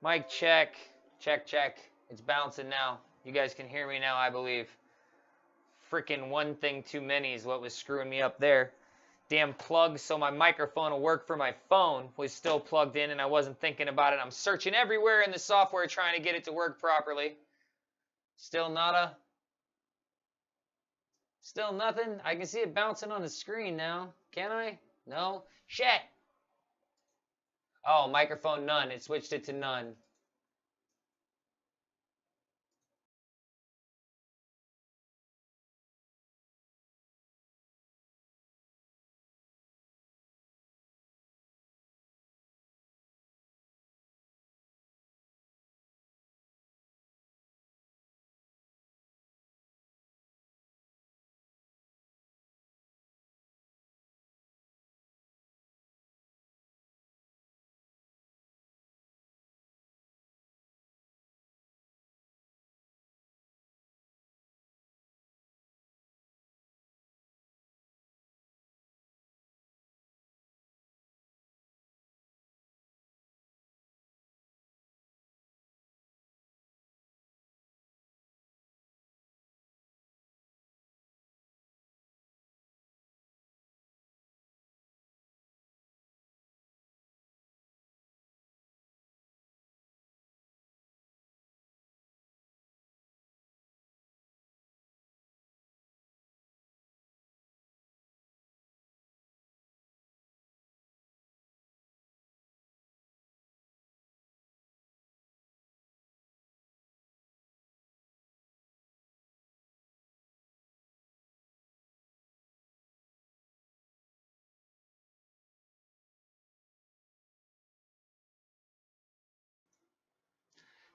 Mic check. Check, check. It's bouncing now. You guys can hear me now, I believe. Freaking one thing too many is what was screwing me up there. Damn plug so my microphone will work for my phone was still plugged in and I wasn't thinking about it. I'm searching everywhere in the software trying to get it to work properly. Still nada. Still nothing. I can see it bouncing on the screen now. Can I? No. Shit. Oh, microphone none. It switched it to none.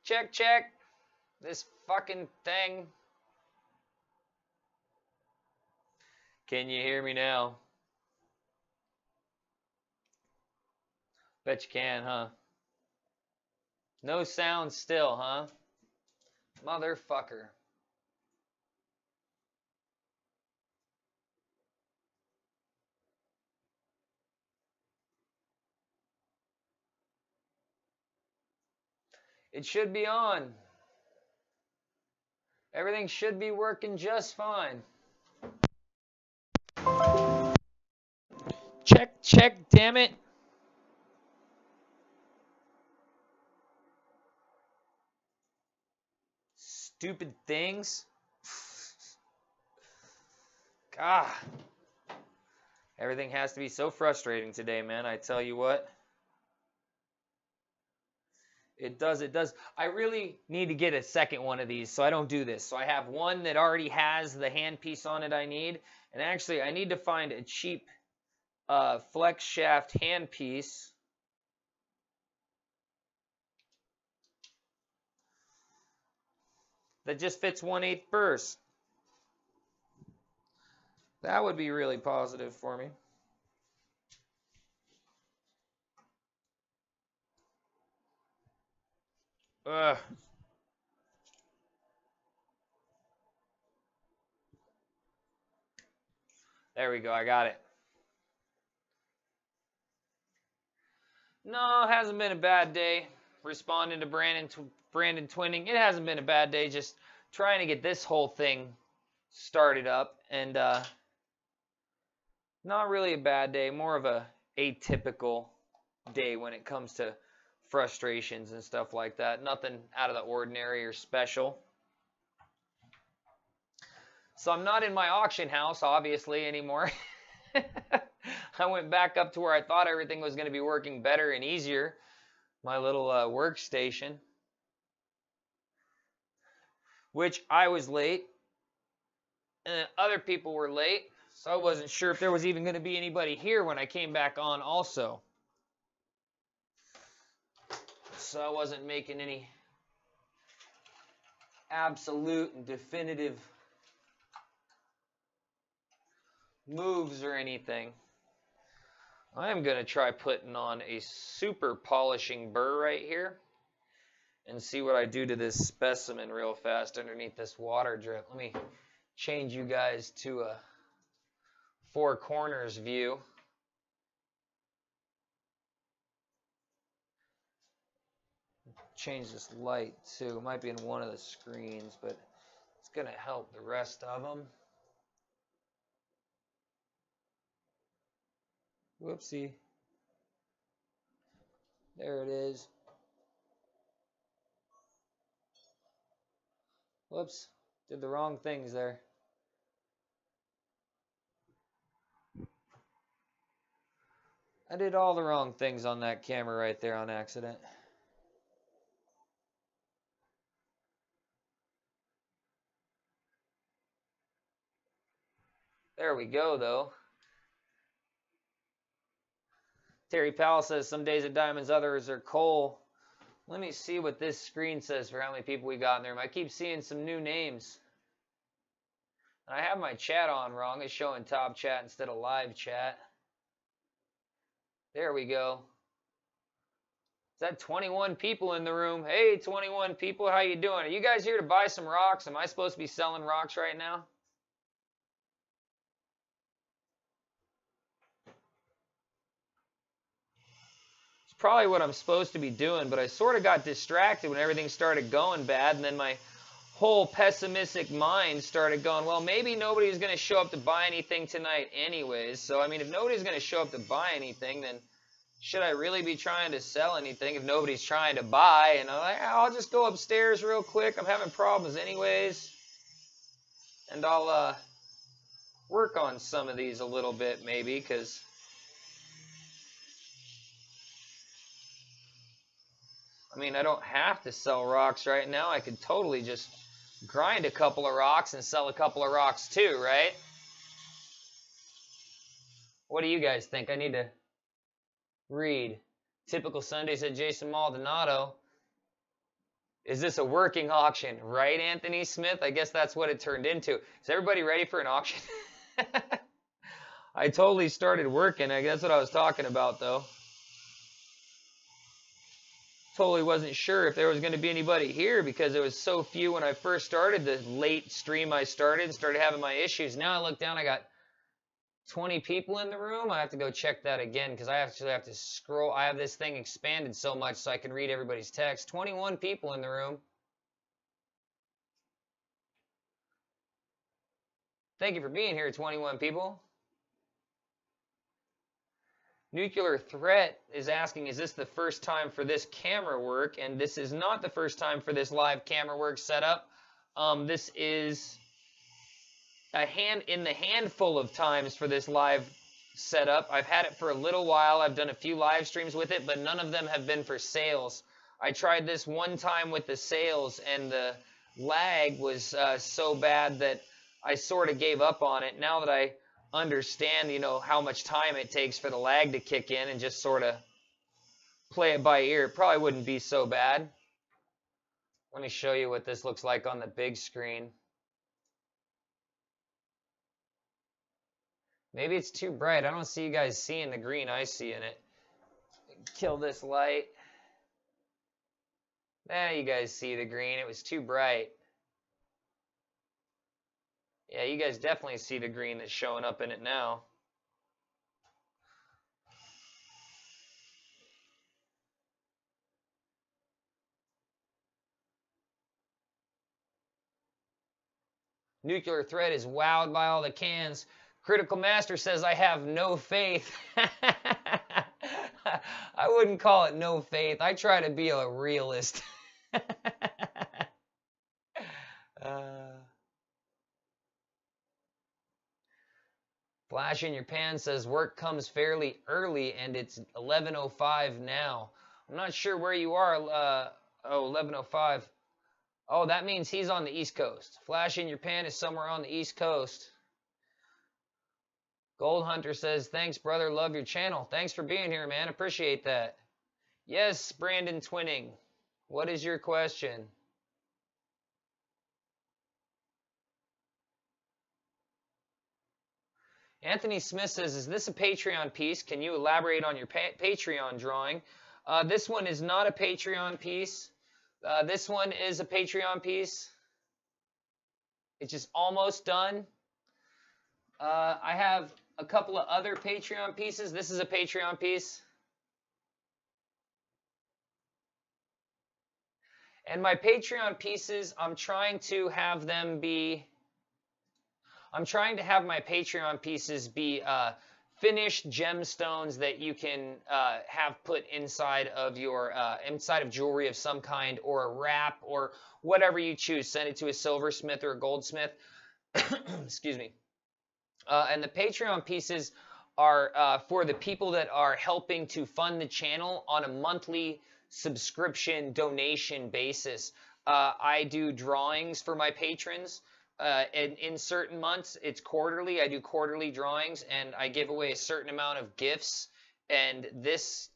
Check, check. This fucking thing. Can you hear me now? Bet you can, huh? No sound still, huh? Motherfucker. It should be on. Everything should be working just fine. Check, check, damn it. Stupid things. God. Everything has to be so frustrating today, man. I tell you what. It does, it does. I really need to get a second one of these so I don't do this. So I have one that already has the handpiece on it I need. And actually, I need to find a cheap flex shaft handpiece. That just fits 1/8 burst. That would be really positive for me. Ugh. There we go. I got it. No, it hasn't been a bad day. Responding to Brandon Twinning. It hasn't been a bad day. Just trying to get this whole thing started up. And not really a bad day. More of a atypical day when it comes to frustrations and stuff like that. Nothing out of the ordinary or special. So I'm not in my auction house, obviously, anymore. I went back up to where I thought everything was going to be working better and easier. My little workstation. Which I was late. And other people were late. So I wasn't sure if there was even going to be anybody here when I came back on also. So I wasn't making any absolute and definitive moves or anything. I am going to try putting on a super polishing burr right here and see what I do to this specimen real fast underneath this water drip. Let me change you guys to a four corners view. change this light too. It might be in one of the screens, but it's going to help the rest of them. Whoopsie. There it is. Whoops. Did the wrong things there. I did all the wrong things on that camera right there on accident. There we go, though. Terry Powell says, some days are diamonds, others are coal. Let me see what this screen says for how many people we got in there. I keep seeing some new names. I have my chat on wrong. It's showing top chat instead of live chat. There we go. Is that 21 people in the room? Hey, 21 people, how you doing? Are you guys here to buy some rocks? Am I supposed to be selling rocks right now? It's probably what I'm supposed to be doing, but I sort of got distracted when everything started going bad, and then my whole pessimistic mind started going, well, maybe nobody's going to show up to buy anything tonight anyways. So, I mean, if nobody's going to show up to buy anything, then should I really be trying to sell anything if nobody's trying to buy? And I'm like, I'll just go upstairs real quick. I'm having problems anyways. And I'll work on some of these a little bit maybe, because I mean, I don't have to sell rocks right now. I could totally just grind a couple of rocks and sell a couple of rocks too, right? What do you guys think? I need to read. Typical Sunday, said Jason Maldonado. Is this a working auction? Right, Anthony Smith? I guess that's what it turned into. Is everybody ready for an auction? I totally started working. I guess what I was talking about, though. Totally wasn't sure if there was going to be anybody here because there was so few when I first started the late stream I started having my issues. Now I look down, I got 20 people in the room. I have to go check that again because I actually have to scroll. I have this thing expanded so much so I can read everybody's text. 21 people in the room. Thank you for being here, 21 people. Nuclear Threat is asking, is this the first time for this camera work? And this is not the first time for this live camera work setup. This is in the handful of times for this live setup. I've had it for a little while. I've done a few live streams with it, but none of them have been for sales. I tried this one time with the sales, and the lag was so bad that I sort of gave up on it. Now that I understand, you know, how much time it takes for the lag to kick in and just sort of play it by ear, it probably wouldn't be so bad. Let me show you what this looks like on the big screen. Maybe it's too bright. I don't see you guys seeing the green I see in it. Kill this light. Now you guys see the green. It was too bright. Yeah, you guys definitely see the green that's showing up in it now. Nuclear Threat is wowed by all the cans. Critical Master says, I have no faith. I wouldn't call it no faith. I try to be a realist. Flash in Your Pan says, work comes fairly early, and it's 11:05 now. I'm not sure where you are. 11:05. Oh, that means he's on the East Coast. Flash in Your Pan is somewhere on the East Coast. Gold Hunter says, thanks, brother. Love your channel. Thanks for being here, man. Appreciate that. Yes, Brandon Twinning. What is your question? Anthony Smith says, is this a Patreon piece? Can you elaborate on your Patreon drawing? This one is not a Patreon piece. This one is a Patreon piece. It's just almost done. I have a couple of other Patreon pieces. This is a Patreon piece. And my Patreon pieces, I'm trying to have my Patreon pieces be finished gemstones that you can have put inside of your inside of jewelry of some kind, or a wrap, or whatever you choose. Send it to a silversmith or a goldsmith. Excuse me. And the Patreon pieces are for the people that are helping to fund the channel on a monthly subscription donation basis. I do drawings for my patrons. In certain months, it's quarterly. I do quarterly drawings, and I give away a certain amount of gifts. And this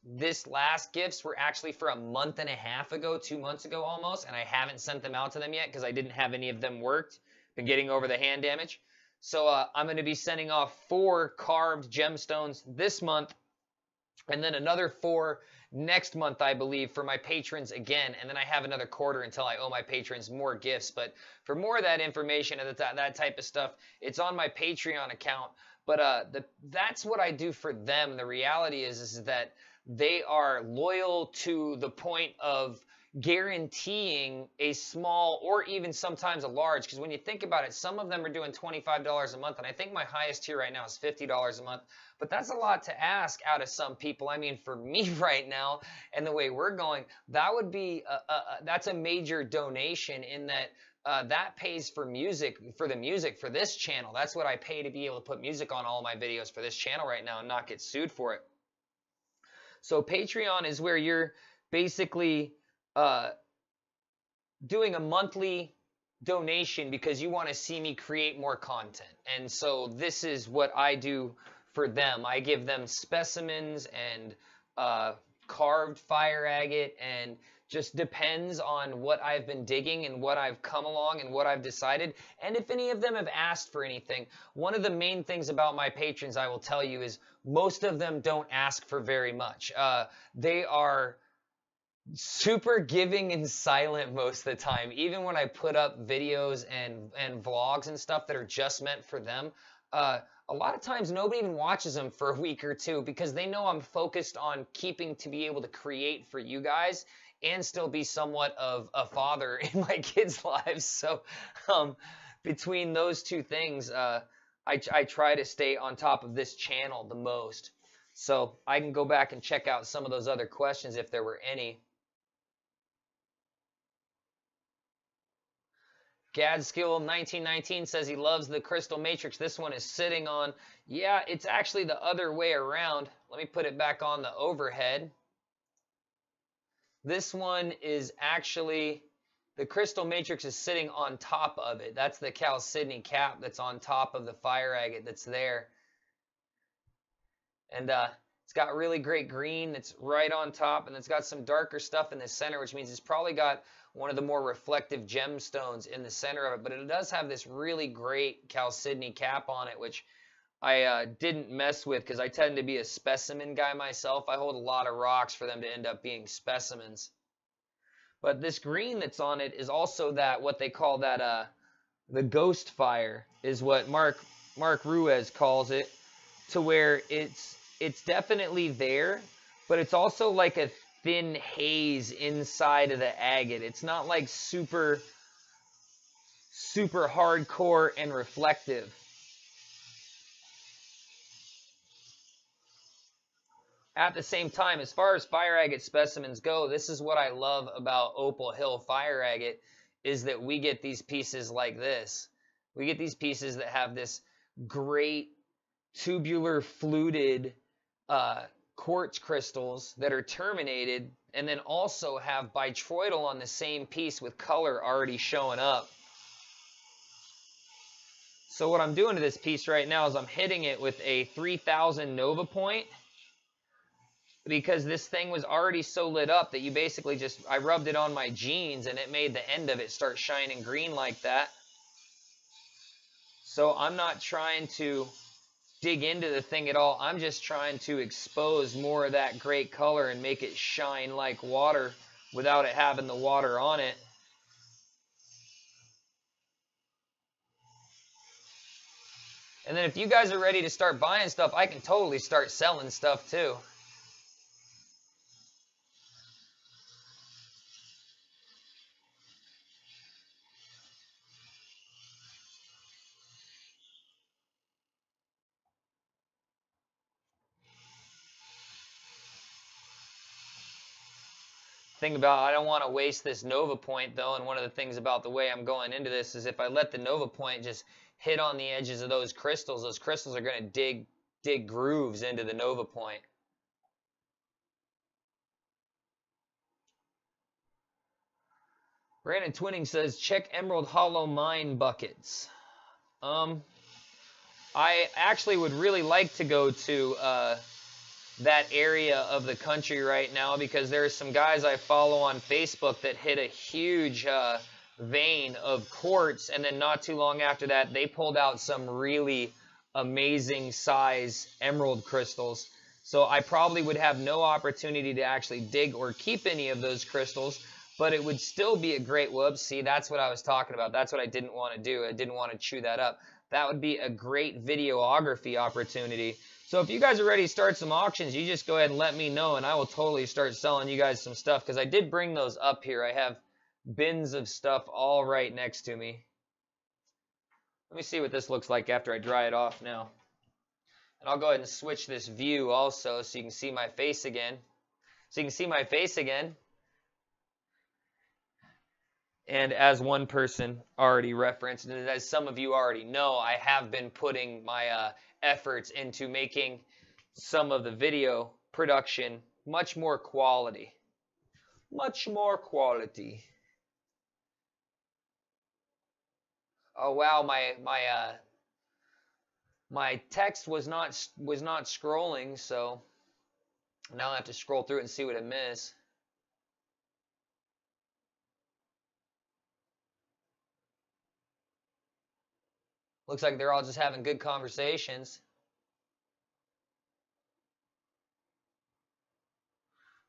last gifts were actually for a month and a half ago, 2 months ago almost, and I haven't sent them out to them yet because I didn't have any of them worked. Been getting over the hand damage. So I'm going to be sending off 4 carved gemstones this month, and then another 4 next month, I believe, for my patrons again. And then I have another quarter until I owe my patrons more gifts. But for more of that information and that type of stuff, it's on my Patreon account. But that's what I do for them. The reality is that they are loyal to the point of guaranteeing a small or even sometimes a large, because when you think about it, some of them are doing $25 a month, and I think my highest tier right now is $50 a month. But that's a lot to ask out of some people. I mean, for me right now and the way we're going, that would be that's a major donation, in that that pays for music, for the music for this channel. That's what I pay to be able to put music on all my videos for this channel right now and not get sued for it. So Patreon is where you're basically doing a monthly donation because you want to see me create more content. And so this is what I do for them. I give them specimens and carved fire agate, and just depends on what I've been digging and what I've come along and what I've decided. And if any of them have asked for anything, one of the main things about my patrons, I will tell you, is most of them don't ask for very much. They are super giving and silent most of the time. Even when I put up videos and vlogs and stuff that are just meant for them, a lot of times nobody even watches them for a week or two, because they know I'm focused on keeping to be able to create for you guys and still be somewhat of a father in my kids' lives. So between those two things, I try to stay on top of this channel the most. So I can go back and check out some of those other questions if there were any. Gadskill 1919 says he loves the Crystal Matrix. This one is sitting on, yeah, it's actually the other way around. Let me put it back on the overhead. This one is actually, the Crystal Matrix is sitting on top of it. That's the Chalcedony cap that's on top of the fire agate that's there. And it's got really great green that's right on top, and it's got some darker stuff in the center, which means it's probably got one of the more reflective gemstones in the center of it. But it does have this really great Chalcedony cap on it, which I didn't mess with because I tend to be a specimen guy myself. I hold a lot of rocks for them to end up being specimens. But this green that's on it is also that, what they call that, the ghost fire is what Mark Ruiz calls it, to where it's definitely there, but it's also like a thin haze inside of the agate. It's not like super hardcore and reflective. At the same time, as far as fire agate specimens go, this is what I love about Opal Hill fire agate, is that we get these pieces like this. We get these pieces that have this great tubular fluted quartz crystals that are terminated, and then also have bitroidal on the same piece with color already showing up. So what I'm doing to this piece right now is I'm hitting it with a 3000 Nova point, because this thing was already so lit up that you basically just, I rubbed it on my jeans and it made the end of it start shining green like that. So I'm not trying to dig into the thing at all. I'm just trying to expose more of that great color and make it shine like water without it having the water on it. And then if you guys are ready to start buying stuff, I can totally start selling stuff too. thing about, I don't want to waste this Nova Point though, and one of the things about the way I'm going into this is if I let the Nova Point just hit on the edges of those crystals are going to dig grooves into the Nova Point. Brandon Twinning says, check Emerald Hollow mine buckets. I actually would really like to go to that area of the country right now because there are some guys I follow on Facebook that hit a huge vein of quartz, and then not too long after that, they pulled out some really amazing size emerald crystals. So I probably would have no opportunity to actually dig or keep any of those crystals, but it would still be a great, whoops, see, that's what I was talking about. That's what I didn't want to do. I didn't want to chew that up. That would be a great videography opportunity. So if you guys are ready to start some auctions, you just go ahead and let me know, and I will totally start selling you guys some stuff, because I did bring those up here. I have bins of stuff all right next to me. Let me see what this looks like after I dry it off now. And I'll go ahead and switch this view also so you can see my face again. And as one person already referenced, and as some of you already know, I have been putting my efforts into making some of the video production much more quality. Much more quality. Oh wow, my text was not scrolling, so now I have to scroll through it and see what I miss. Looks like they're all just having good conversations.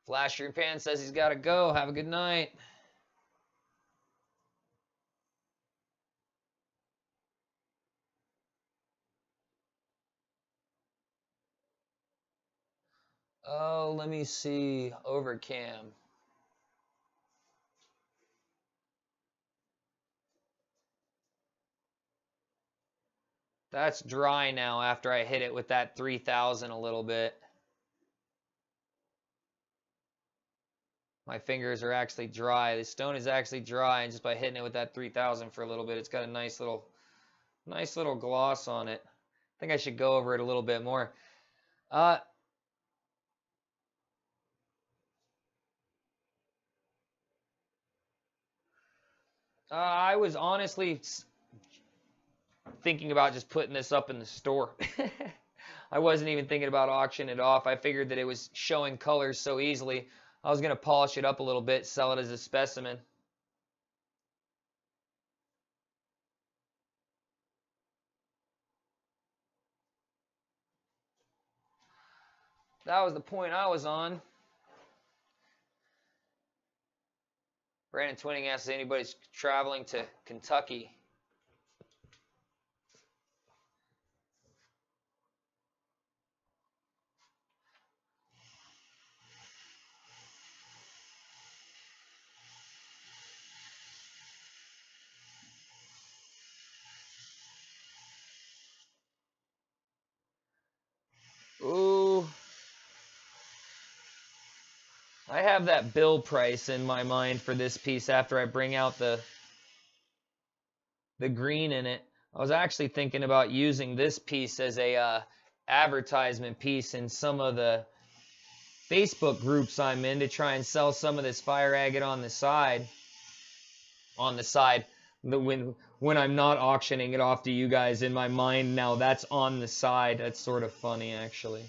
Flash Your Pan says he's got to go. Have a good night. Oh, let me see. Overcam. That's dry now after I hit it with that 3000 a little bit. My fingers are actually dry. The stone is actually dry, and just by hitting it with that 3000 for a little bit, it's got a nice little gloss on it. I think I should go over it a little bit more. I was honestly thinking about just putting this up in the store. I wasn't even thinking about auctioning it off. I figured that it was showing colors so easily. I was going to polish it up a little bit, sell it as a specimen. That was the point I was on. Brandon Twinning asks if anybody's traveling to Kentucky. Ooh. I have that bill price in my mind for this piece after I bring out the green in it. I was actually thinking about using this piece as a advertisement piece in some of the Facebook groups I'm in to try and sell some of this fire agate on the side. When I'm not auctioning it off to you guys, in my mind now that's on the side. That's sort of funny actually.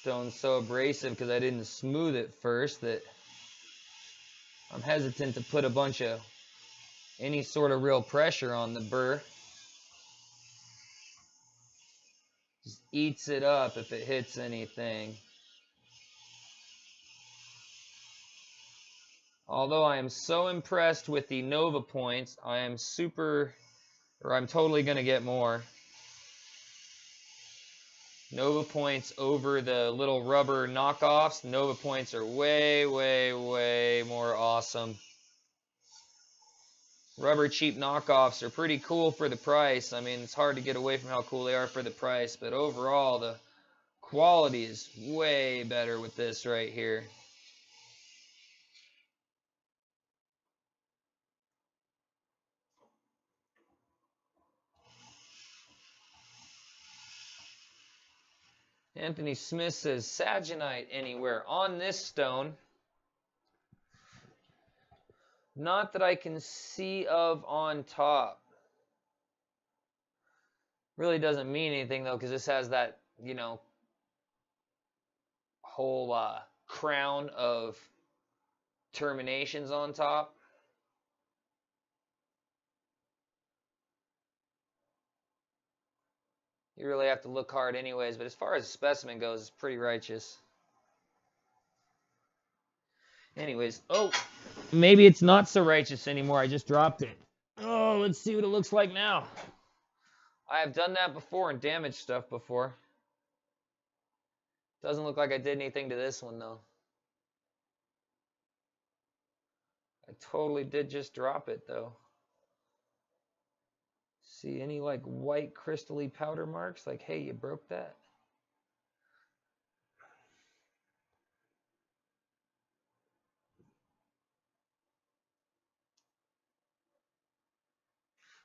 Stone's so abrasive because I didn't smooth it first that I'm hesitant to put a bunch of any sort of real pressure on the burr. Just eats it up if it hits anything. Although I am so impressed with the Nova points, I'm totally going to get more Nova points over the little rubber knockoffs. Nova points are way, way, way more awesome. Rubber cheap knockoffs are pretty cool for the price. I mean, it's hard to get away from how cool they are for the price, but overall, the quality is way better with this right here. Anthony Smith says, Saginite anywhere on this stone? Not that I can see of on top. Really doesn't mean anything, though, because this has that, you know, whole crown of terminations on top. You really have to look hard anyways, but as far as the specimen goes, it's pretty righteous. Anyways, oh, maybe it's not so righteous anymore. I just dropped it. Oh, let's see what it looks like now. I have done that before and damaged stuff before. Doesn't look like I did anything to this one, though. I totally did just drop it, though. See any, like, white crystally powder marks? Like, hey, you broke that.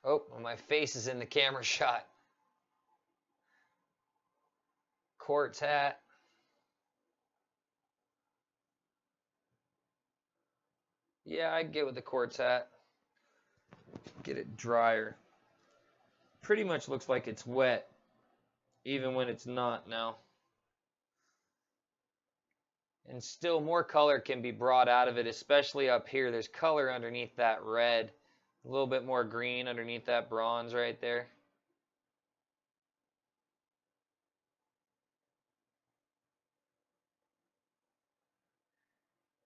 Oh, my face is in the camera shot. Quartz hat. Yeah, I'd get with the quartz hat. Get it drier. Pretty much looks like it's wet, even when it's not now. And still more color can be brought out of it, especially up here. There's color underneath that red. A little bit more green underneath that bronze right there.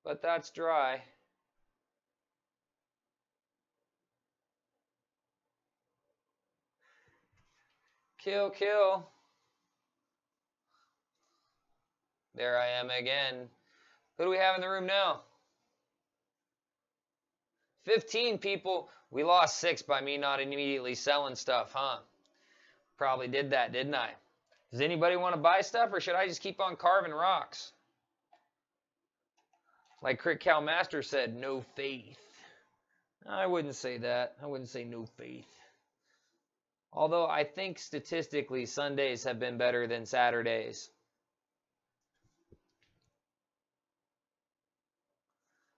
But that's dry. Kill, kill. There I am again. Who do we have in the room now? 15 people. We lost 6 by me not immediately selling stuff, huh? Probably did that, didn't I? Does anybody want to buy stuff, or should I just keep on carving rocks? Like Crit Cow Master said, no faith. I wouldn't say that. I wouldn't say no faith. Although I think statistically Sundays have been better than Saturdays.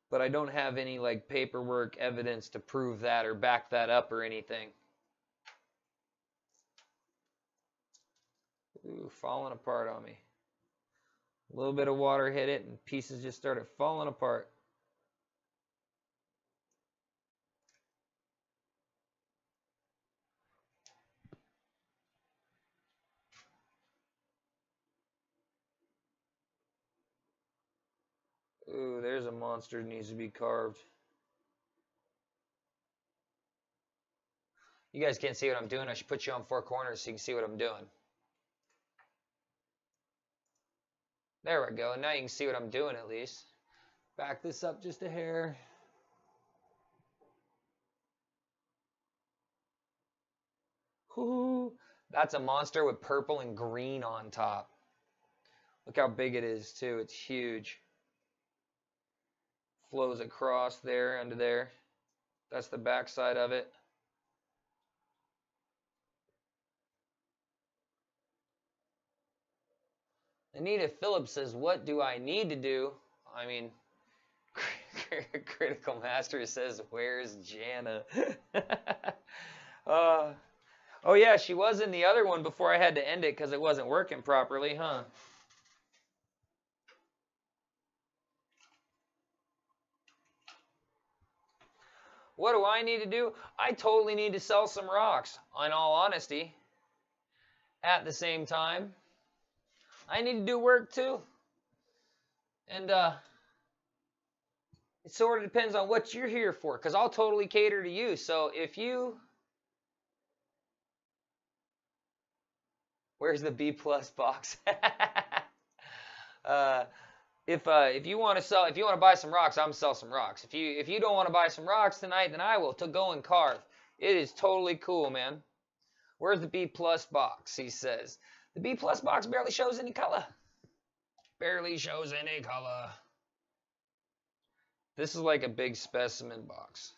But I don't have any like paperwork evidence to prove that or back that up or anything. Ooh, falling apart on me. A little bit of water hit it and pieces just started falling apart. Ooh, there's a monster that needs to be carved. You guys can't see what I'm doing. I should put you on 4 corners so you can see what I'm doing. There we go. Now you can see what I'm doing at least. Back this up just a hair. Ooh, that's a monster with purple and green on top. Look how big it is too. It's huge. Flows across there under there. That's the back side of it. Anita Phillips says, what do I need to do? I mean, Critical Master says, where's Jana? Oh yeah, she was in the other one before I had to end it because it wasn't working properly, huh? What do I need to do? I totally need to sell some rocks, in all honesty. At the same time, I need to do work too. And It sort of depends on what you're here for, because I'll totally cater to you. So if you, where's the B plus box? If you want to sell, if you want to buy some rocks, I'm gonna sell some rocks. If you don't want to buy some rocks tonight, then I will to go and carve. It is totally cool, man. Where's the B plus box? He says the B plus box barely shows any color. Barely shows any color. This is like a big specimen box.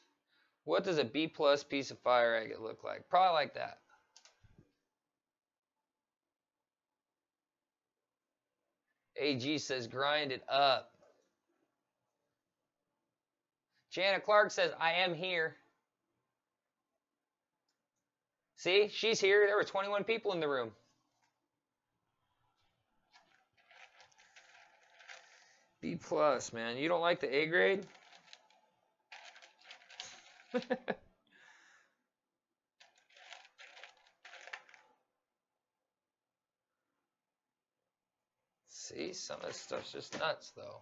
What does a B plus piece of fire agate look like? Probably like that. AG says grind it up. Jana Clark says I am here. See, she's here. There were 21 people in the room. B plus, man. You don't like the A grade? See, some of this stuff's just nuts, though.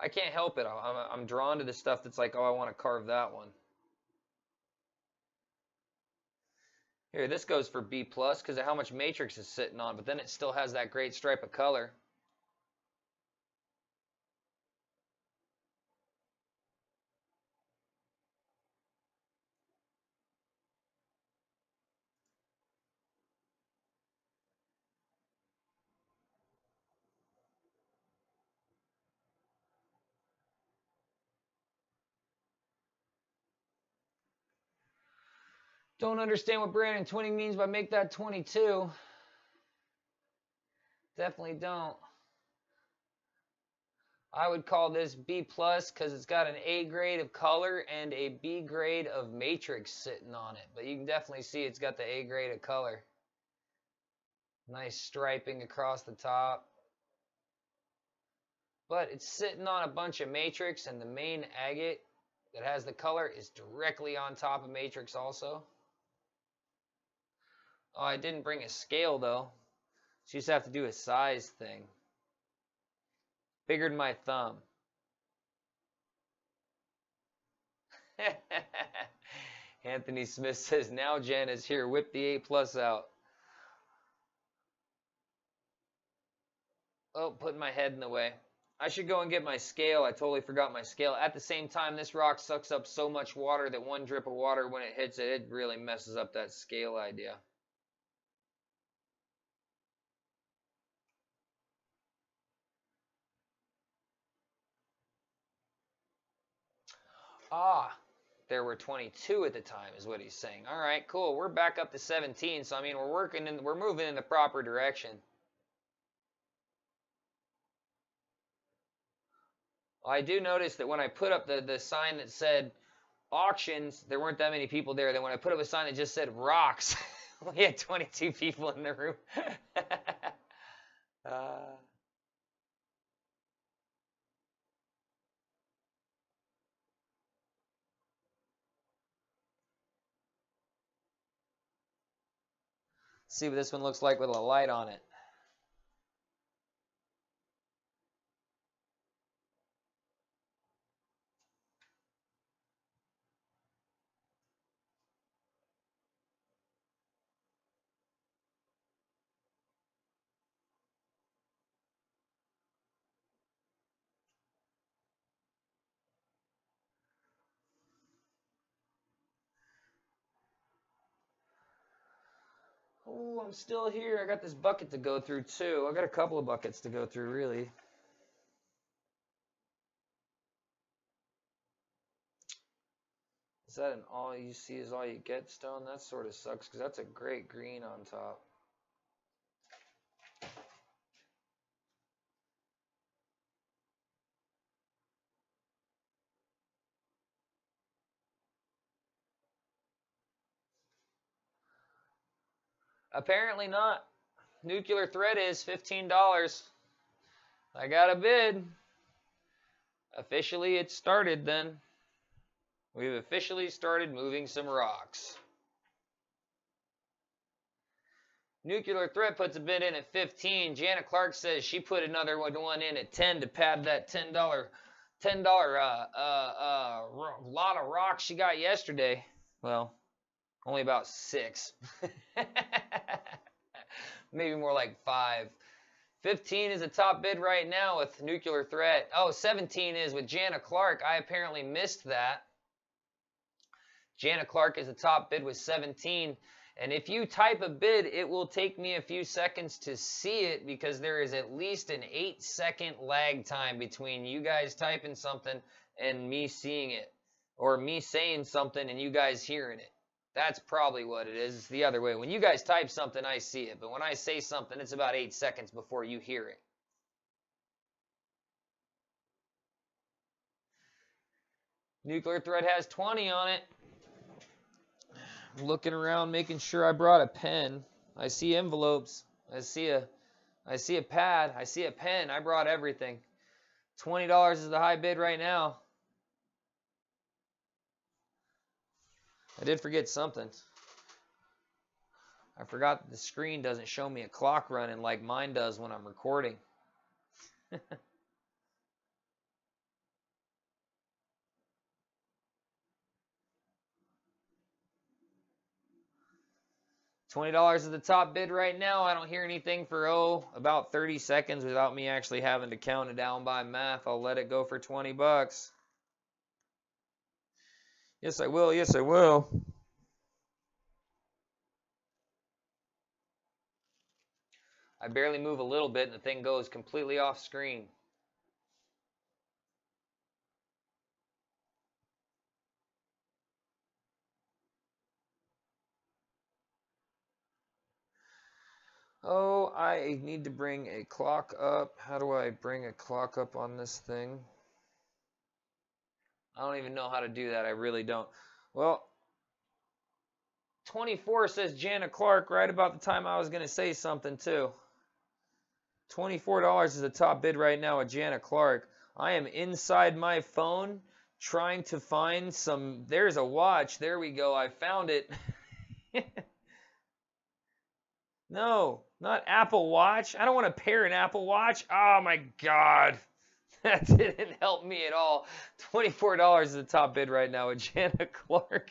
I can't help it. I'm drawn to the stuff that's like, oh, I want to carve that one. Here, this goes for B plus because of how much matrix is sitting on, but then it still has that great stripe of color. Don't understand what Brandon twinning means by make that 22. Definitely don't. I would call this B plus because it's got an A grade of color and a B grade of matrix sitting on it. But you can definitely see it's got the A grade of color. Nice striping across the top. But it's sitting on a bunch of matrix, and the main agate that has the color is directly on top of matrix also. Oh, I didn't bring a scale though. So you just have to do a size thing. Bigger than my thumb. Anthony Smith says, now Jen is here. Whip the A plus out. Oh, putting my head in the way. I should go and get my scale. I totally forgot my scale. At the same time, this rock sucks up so much water that one drip of water, when it hits it, it really messes up that scale idea. Ah, there were 22 at the time is what he's saying. All right, cool. We're back up to 17, so I mean, we're moving in the proper direction. I do notice that when I put up the sign that said auctions, there weren't that many people there. Then when I put up a sign that just said rocks, we had 22 people in the room. See what this one looks like with a light on it. Oh, I'm still here. I got this bucket to go through too. I got a couple of buckets to go through, really. Is that an all you see is all you get stone? That sort of sucks because that's a great green on top. Apparently not. Nuclear thread is $15. I got a bid. Officially, it started then. We've officially started moving some rocks. Nuclear threat puts a bid in at 15. Jana Clark says she put another one in at 10 to pad that $10 $10 lot of rocks she got yesterday. Well, only about 6. Maybe more like 5. 15 is the top bid right now with Nuclear Threat. Oh, 17 is with Jana Clark. I apparently missed that. Jana Clark is the top bid with 17. And if you type a bid, it will take me a few seconds to see it because there is at least an 8-second lag time between you guys typing something and me seeing it, or me saying something and you guys hearing it. That's probably what it is. It's the other way. When you guys type something, I see it. But when I say something, it's about 8 seconds before you hear it. Nuclear Threat has 20 on it. I'm looking around, making sure I brought a pen. I see envelopes. I see a pad. I see a pen. I brought everything. $20 is the high bid right now. I did forget something. I forgot that the screen doesn't show me a clock running like mine does when I'm recording. $20 is the top bid right now. I don't hear anything for, about 30 seconds without me actually having to count it down by math. I'll let it go for 20 bucks. Yes, I will. Yes, I will. I barely move a little bit and the thing goes completely off screen. Oh, I need to bring a clock up. How do I bring a clock up on this thing? I don't even know how to do that. I really don't. Well, 24 says Jana Clark right about the time I was going to say something too. $24 is the top bid right now at Jana Clark. I am inside my phone trying to find some. There's a watch. There we go. I found it. No, not Apple Watch. I don't want to pair an Apple Watch. Oh my God. That didn't help me at all. $24 is the top bid right now with Jana Clark.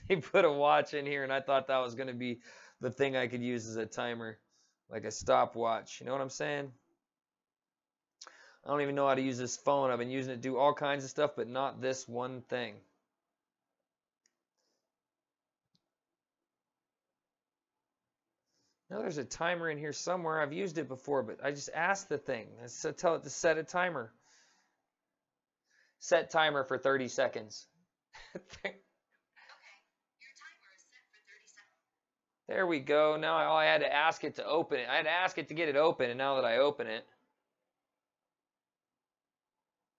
They put a watch in here and I thought that was going to be the thing I could use as a timer, like a stopwatch. You know what I'm saying? I don't even know how to use this phone. I've been using it to do all kinds of stuff, but not this one thing. No, there's a timer in here somewhere. I've used it before, but I just asked the thing. I tell it to set a timer. Set timer for 30 seconds. Okay, your timer is set for 30 seconds. There we go. Now I had to ask it to open it. I had to ask it to get it open, and now that I open it.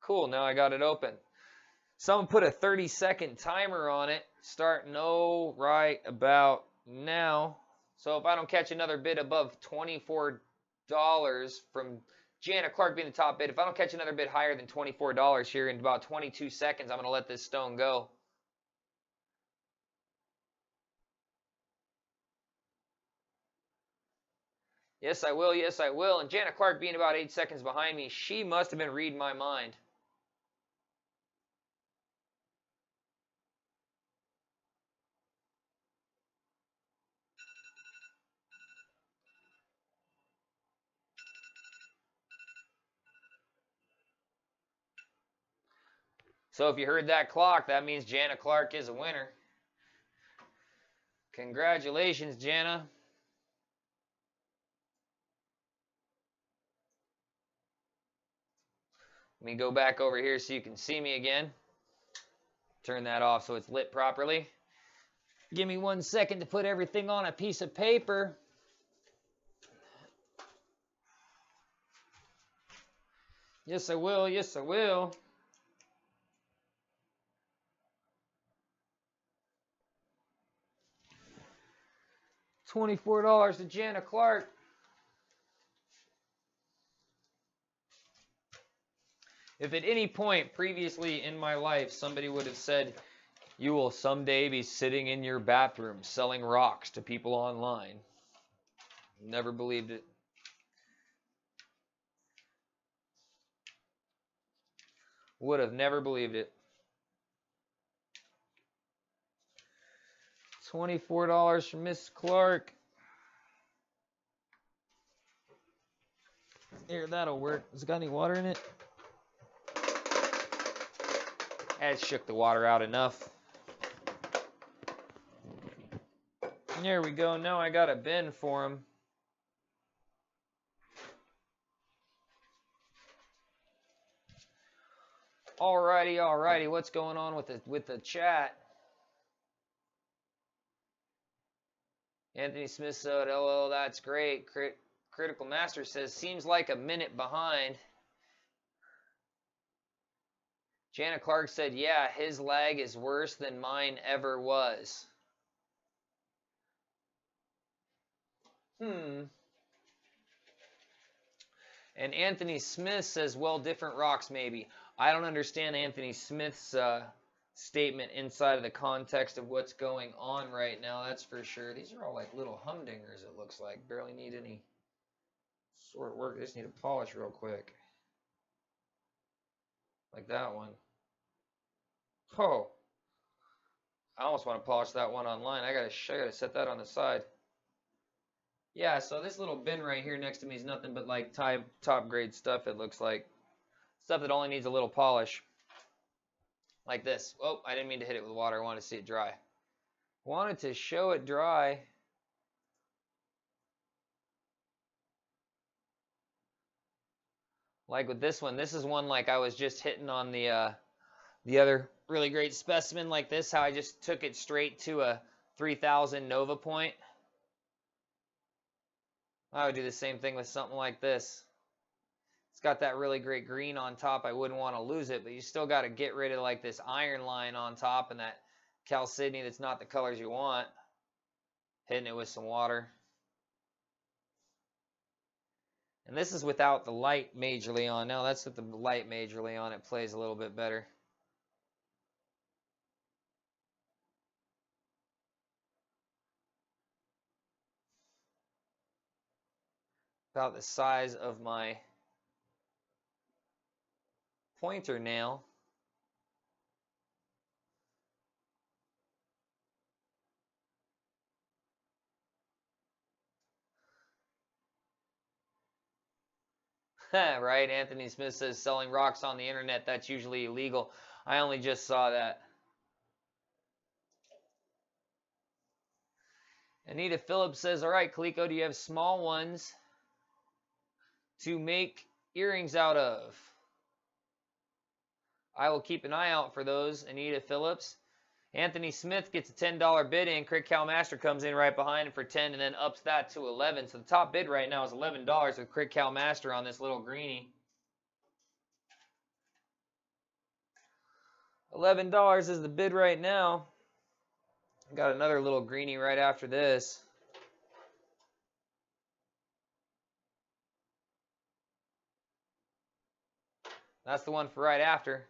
Cool, now I got it open. Someone put a 30-second timer on it, starting right about now. So if I don't catch another bid above $24 from Jana Clark being the top bid, if I don't catch another bid higher than $24 here in about 22 seconds, I'm going to let this stone go. Yes, I will. Yes, I will. And Jana Clark being about 8 seconds behind me, she must have been reading my mind. So if you heard that clock, that means Jana Clark is a winner. Congratulations, Jana. Let me go back over here so you can see me again. Turn that off so it's lit properly. Give me 1 second to put everything on a piece of paper. Yes, I will. Yes, I will. $24 to Jana Clark. If at any point previously in my life somebody would have said, you will someday be sitting in your bathroom selling rocks to people online, never believed it. Would have never believed it. $24 from Miss Clark. Here, that'll work. Has it got any water in it? That shook the water out enough. There we go. Now I got a bin for him. Alrighty. What's going on with the chat? Anthony Smith said, "LOL, that's great." Critical Master says, "Seems like a minute behind." Jana Clark said, "Yeah, his lag is worse than mine ever was." And Anthony Smith says, "Well, different rocks maybe." I don't understand Anthony Smith's statement inside of the context of what's going on right now, that's for sure. These are all like little humdingers, it looks like. Barely need any sort of work. They just need to polish real quick. Like that one. Oh. I almost want to polish that one online. I gotta set that on the side. Yeah, so this little bin right here next to me is nothing but like top grade stuff, it looks like. Stuff that only needs a little polish. Like this. Oh, I didn't mean to hit it with water. I wanted to see it dry. Wanted to show it dry. Like with this one. This is one like I was just hitting on the other really great specimen like this. How I just took it straight to a 3000 Nova point. I would do the same thing with something like this. It's got that really great green on top. I wouldn't want to lose it, but you still got to get rid of like this iron line on top and that chalcedony that's not the colors you want. Hitting it with some water. And this is without the light majorly on. Now that's with the light majorly on. It plays a little bit better. About the size of my pointer nail. Right, Anthony Smith says selling rocks on the internet, that's usually illegal. I only just saw that. Anita Phillips says, "All right, Kaliko, do you have small ones to make earrings out of?" I will keep an eye out for those, Anita Phillips. Anthony Smith gets a $10 bid in. Craig Calmaster comes in right behind him for 10 and then ups that to 11. So the top bid right now is $11 with Craig Calmaster on this little greenie. $11 is the bid right now. Got another little greenie right after this. That's the one for right after.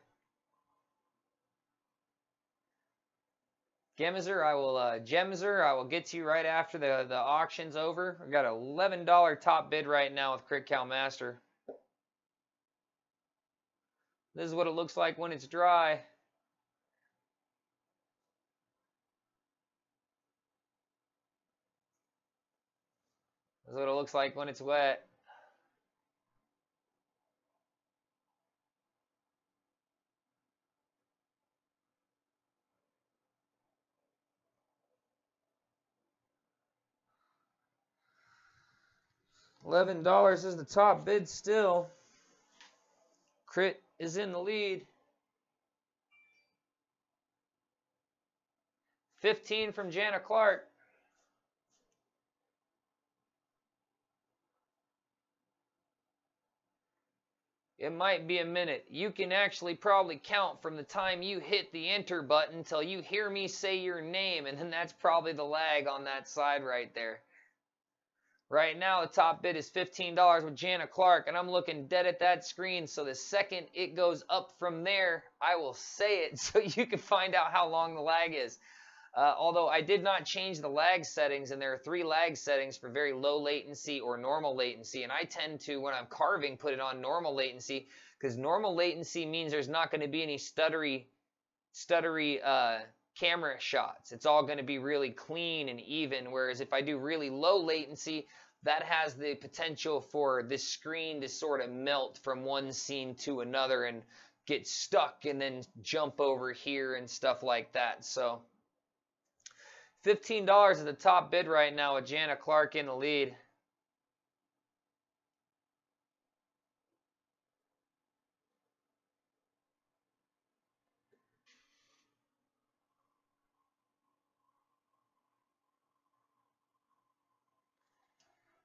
Gemser, I will get to you right after the auction's over. I got an $11 top bid right now with Craig Calmaster. This is what it looks like when it's dry. This is what it looks like when it's wet. $11 is the top bid still. Crit is in the lead. 15 from Jana Clark. It might be a minute. You can actually probably count from the time you hit the enter button till you hear me say your name, and then that's probably the lag on that side right there. Right now, the top bid is $15 with Jana Clark, and I'm looking dead at that screen, so the second it goes up from there, I will say it so you can find out how long the lag is. Although I did not change the lag settings, and there are 3 lag settings for very low latency or normal latency, and I tend to, when I'm carving, put it on normal latency, because normal latency means there's not going to be any stuttery camera shots. It's all going to be really clean and even, whereas if I do really low latency, that has the potential for this screen to sort of melt from one scene to another and get stuck and then jump over here and stuff like that. So $15 is the top bid right now with Jana Clark in the lead.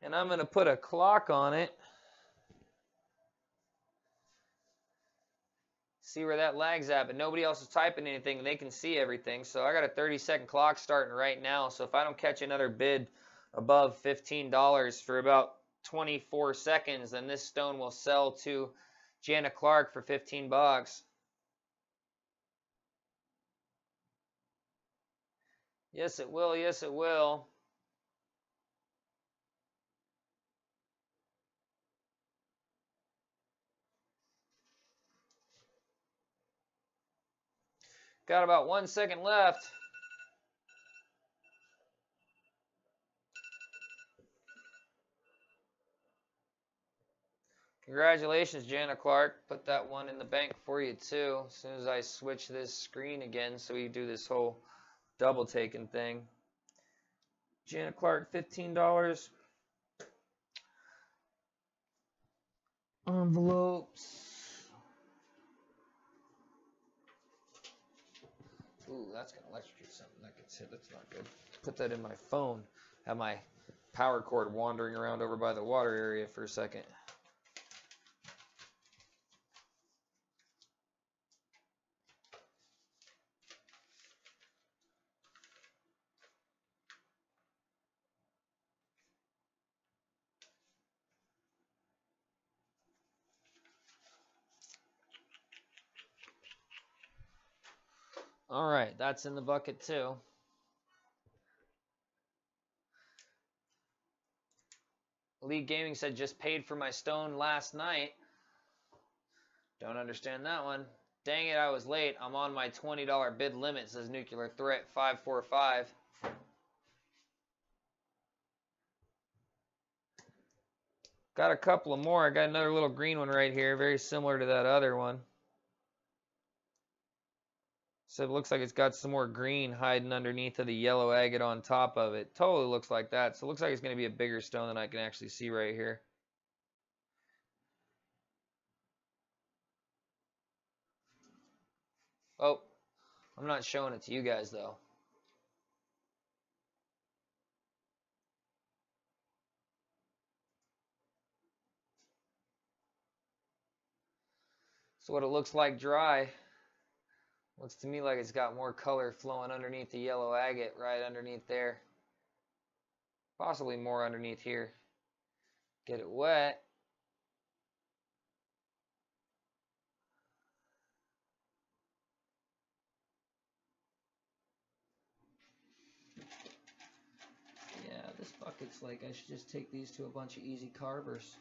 And I'm going to put a clock on it. See where that lag's at, but nobody else is typing anything and they can see everything. So I got a 30-second clock starting right now. So if I don't catch another bid above $15 for about 24 seconds, then this stone will sell to Jana Clark for 15 bucks. Yes, it will. Yes, it will. Got about 1 second left. Congratulations, Jana Clark. Put that one in the bank for you, too, as soon as I switch this screen again so we do this whole double taking thing. Jana Clark, $15. Envelopes. Ooh, that's going to electrocute something. That gets hit. That's not good. Put that in my phone. Have my power cord wandering around over by the water area for a second. All right, that's in the bucket too. Elite Gaming said just paid for my stone last night. Don't understand that one. Dang it, I was late. I'm on my $20 bid limit, says Nuclear Threat 545. Got a couple of more. I got another little green one right here, very similar to that other one. So it looks like it's got some more green hiding underneath of the yellow agate on top of it. Totally looks like that. So it looks like it's going to be a bigger stone than I can actually see right here. Oh, I'm not showing it to you guys though. So what it looks like dry. Looks to me like it's got more color flowing underneath the yellow agate, right underneath there. Possibly more underneath here. Get it wet. Yeah, this bucket's like I should just take these to a bunch of easy carvers.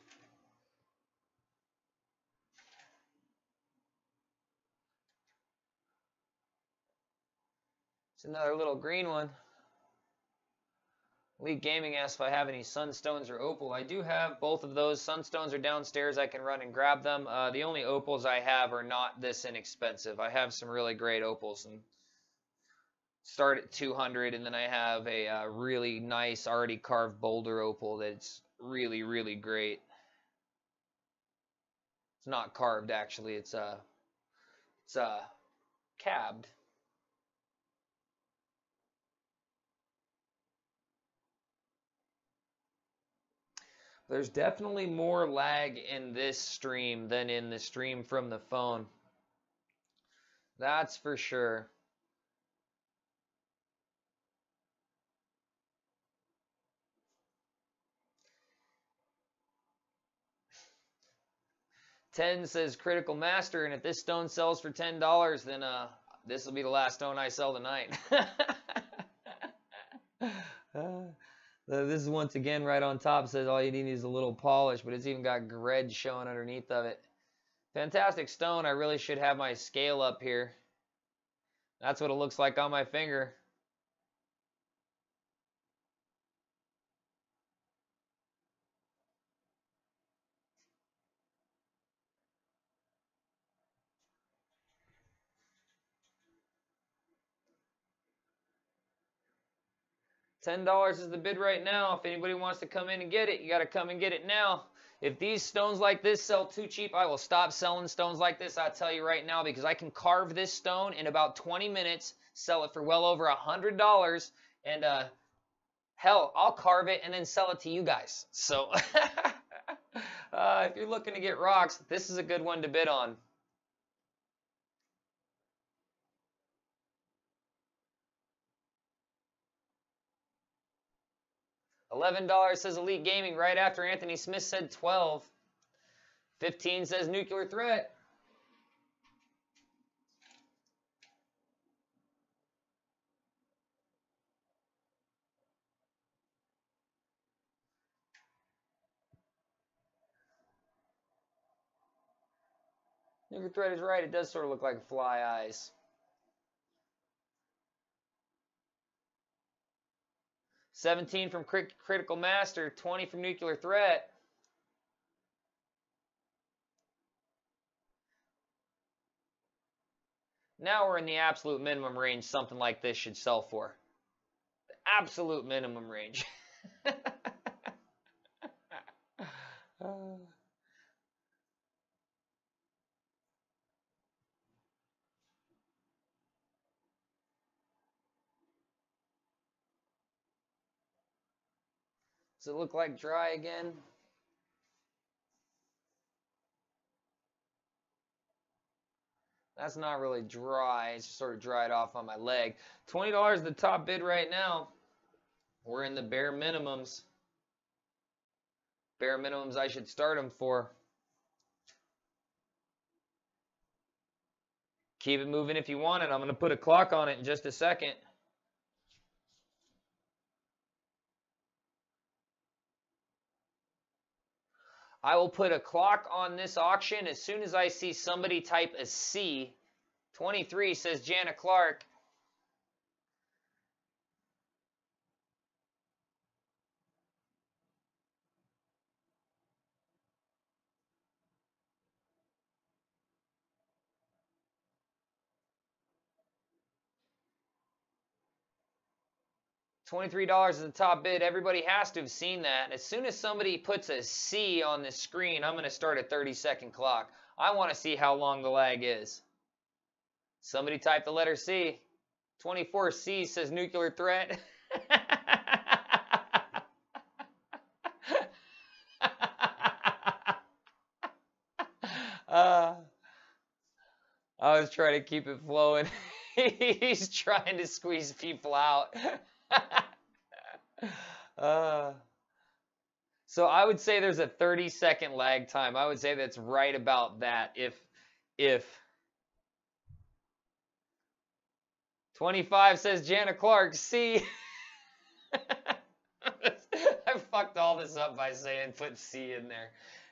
It's another little green one. Elite Gaming asks if I have any sunstones or opal. I do have both of those. Sunstones are downstairs. I can run and grab them. The only opals I have are not this inexpensive. I have some really great opals and start at 200, and then I have a really nice already carved boulder opal that's really, really great. It's not carved actually. It's cabbed. There's definitely more lag in this stream than in the stream from the phone. That's for sure. Ten says Critical Master, and if this stone sells for $10, then this will be the last stone I sell tonight. This is once again right on top. Says all you need is a little polish, but it's even got gred showing underneath of it. Fantastic stone. I really should have my scale up here. That's what it looks like on my finger. $10 is the bid right now. If anybody wants to come in and get it, you got to come and get it now. If these stones like this sell too cheap, I will stop selling stones like this. I'll tell you right now, because I can carve this stone in about 20 minutes, sell it for well over $100, and hell, I'll carve it and then sell it to you guys. So if you're looking to get rocks, this is a good one to bid on. $11 says Elite Gaming right after Anthony Smith said 12. 15 says Nuclear Threat. Nuclear Threat is right. It does sort of look like fly eyes. 17 from Critical Master. 20 from Nuclear Threat. Now we're in the absolute minimum range something like this should sell for. The absolute minimum range. Does it look like dry again? That's not really dry. It's just sort of dried off on my leg. $20 is the top bid right now. We're in the bare minimums. Bare minimums I should start them for. Keep it moving if you want it. I'm going to put a clock on it in just a second. I will put a clock on this auction as soon as I see somebody type a C. 23 says Jana Clark. $23 is the top bid. Everybody has to have seen that. As soon as somebody puts a C on the screen, I'm going to start a 30-second clock. I want to see how long the lag is. Somebody type the letter C. 24C says Nuclear Threat. I was trying to keep it flowing. He's trying to squeeze people out. So I would say there's a 30-second lag time. I would say that's right about that. If 25 says Jana Clark, C. I fucked all this up by saying put C in there.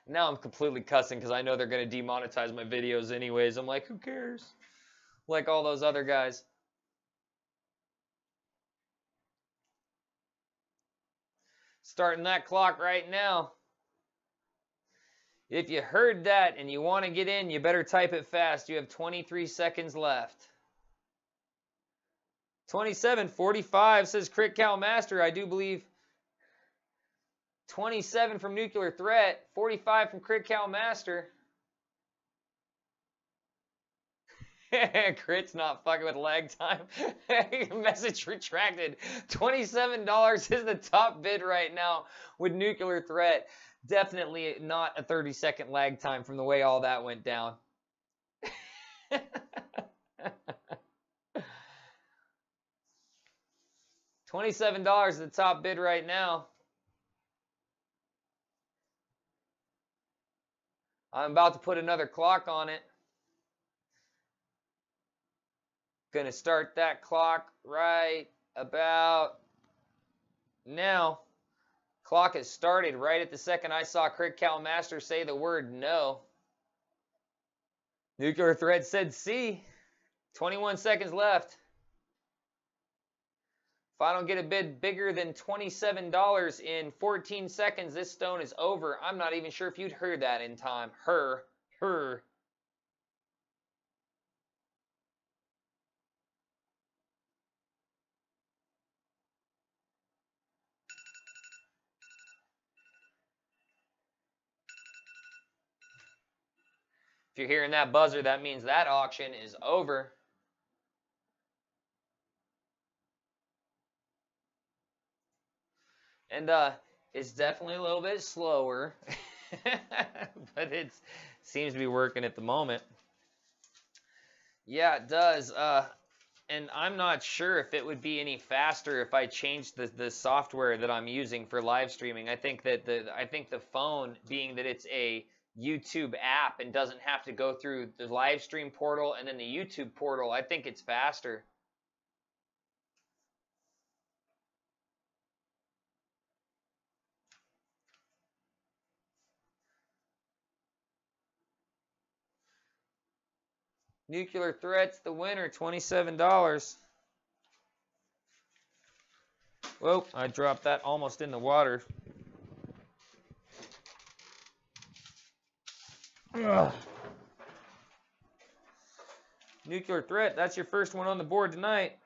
Now I'm completely cussing because I know they're going to demonetize my videos anyways. I'm like, who cares? Like all those other guys. Starting that clock right now. If you heard that and you want to get in, you better type it fast. You have 23 seconds left. 27:45 says Crit Cow Master. I do believe 27 from Nuclear Threat, 45 from Crit Cow Master. Crit's not fucking with lag time. Message retracted. $27 is the top bid right now with Nuclear Threat. Definitely not a 30-second lag time from the way all that went down. $27 is the top bid right now. I'm about to put another clock on it. Gonna start that clock right about now. Clock has started right at the second I saw CritCal Master say the word no. Nuclear Threat said C. 21 seconds left. If I don't get a bid bigger than $27 in 14 seconds, this stone is over. I'm not even sure if you'd heard that in time. Her. If you're hearing that buzzer, that means that auction is over. And it's definitely a little bit slower, but it seems to be working at the moment. Yeah, it does. And I'm not sure if it would be any faster if I changed the software that I'm using for live streaming. I think that the phone, being that it's a YouTube app and doesn't have to go through the live stream portal and then the YouTube portal, I think it's faster. Nuclear Threat's the winner, $27. Whoa, I dropped that almost in the water. Ugh. Nuclear Threat, that's your first one on the board tonight.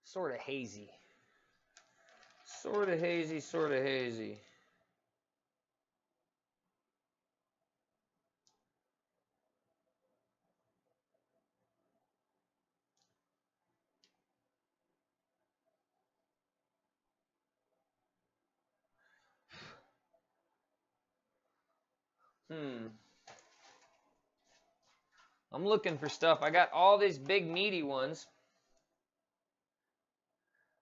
Sort of hazy. Sort of hazy, sort of hazy. I'm looking for stuff. I got all these big meaty ones.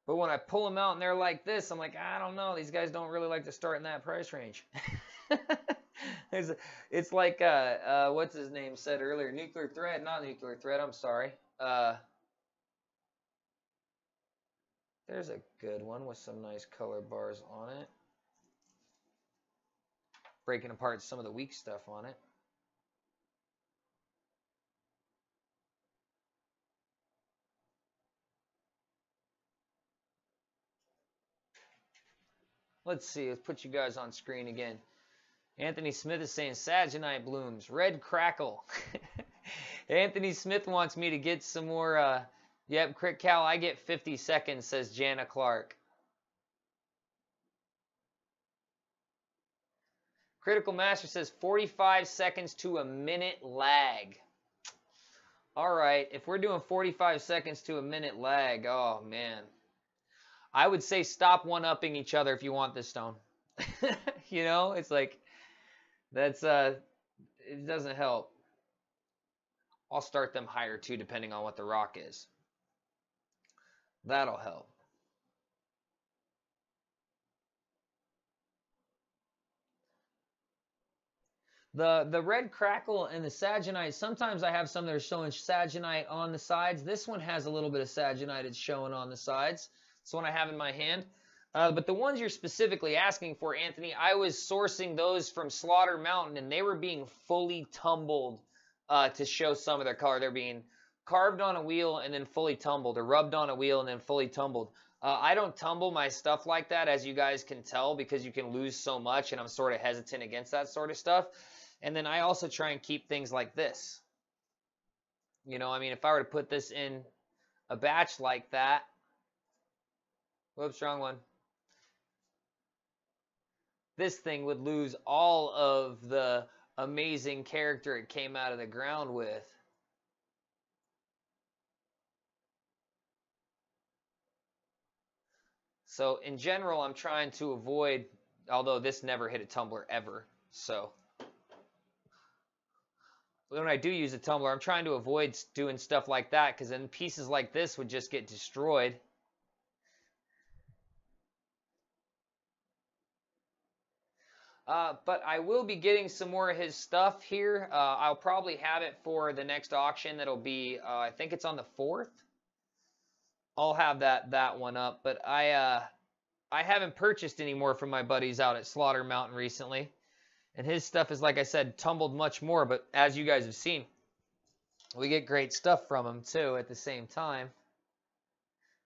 But when I pull them out and they're like this, I'm like, I don't know. These guys don't really like to start in that price range. It's like, what's his name said earlier? Nuclear Threat, not Nuclear Threat, I'm sorry. There's a good one with some nice color bars on it. Breaking apart some of the weak stuff on it. Let's see. Let's put you guys on screen again. Anthony Smith is saying Saginite blooms. Red Crackle. Anthony Smith wants me to get some more. Yep, CritCal, I get 50 seconds, says Jana Clark. Critical Master says 45 seconds to a minute lag. All right, if we're doing 45 seconds to a minute lag, oh, man. I would say stop one-upping each other if you want this stone. You know, it's like, that's, it doesn't help. I'll start them higher too, depending on what the rock is. That'll help. The Red Crackle and the Saginite, sometimes I have some that are showing Saginite on the sides. This one has a little bit of Saginite it's showing on the sides. It's the one I have in my hand. But the ones you're specifically asking for, Anthony, I was sourcing those from Slaughter Mountain, and they were being fully tumbled to show some of their color. They're being carved on a wheel and then fully tumbled, or rubbed on a wheel and then fully tumbled. I don't tumble my stuff like that, as you guys can tell, because you can lose so much, and I'm sort of hesitant against that sort of stuff. And then I also try and keep things like this. You know, I mean, if I were to put this in a batch like that, whoops, wrong one. This thing would lose all of the amazing character it came out of the ground with. So in general, I'm trying to avoid, although this never hit a tumbler ever. So when I do use a tumbler, I'm trying to avoid doing stuff like that, because then pieces like this would just get destroyed. But I will be getting some more of his stuff here. I'll probably have it for the next auction. That'll be, I think it's on the 4th. I'll have that one up. But I haven't purchased any more from my buddies out at Slaughter Mountain recently. And his stuff is, like I said, tumbled much more. But as you guys have seen, we get great stuff from him, too, at the same time.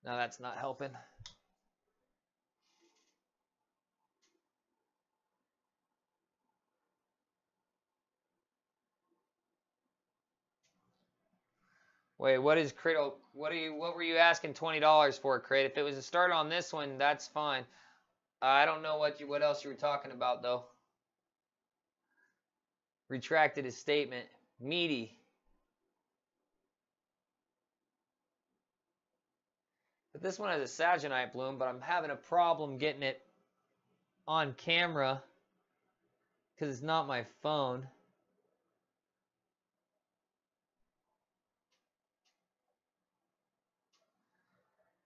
Now, that's not helping. Wait, what is Crit? What were you asking $20 for, Crit? If it was a start on this one, that's fine. I don't know what else you were talking about, though. Retracted his statement. Meaty. But this one has a Sagenite bloom, but I'm having a problem getting it on camera because it's not my phone.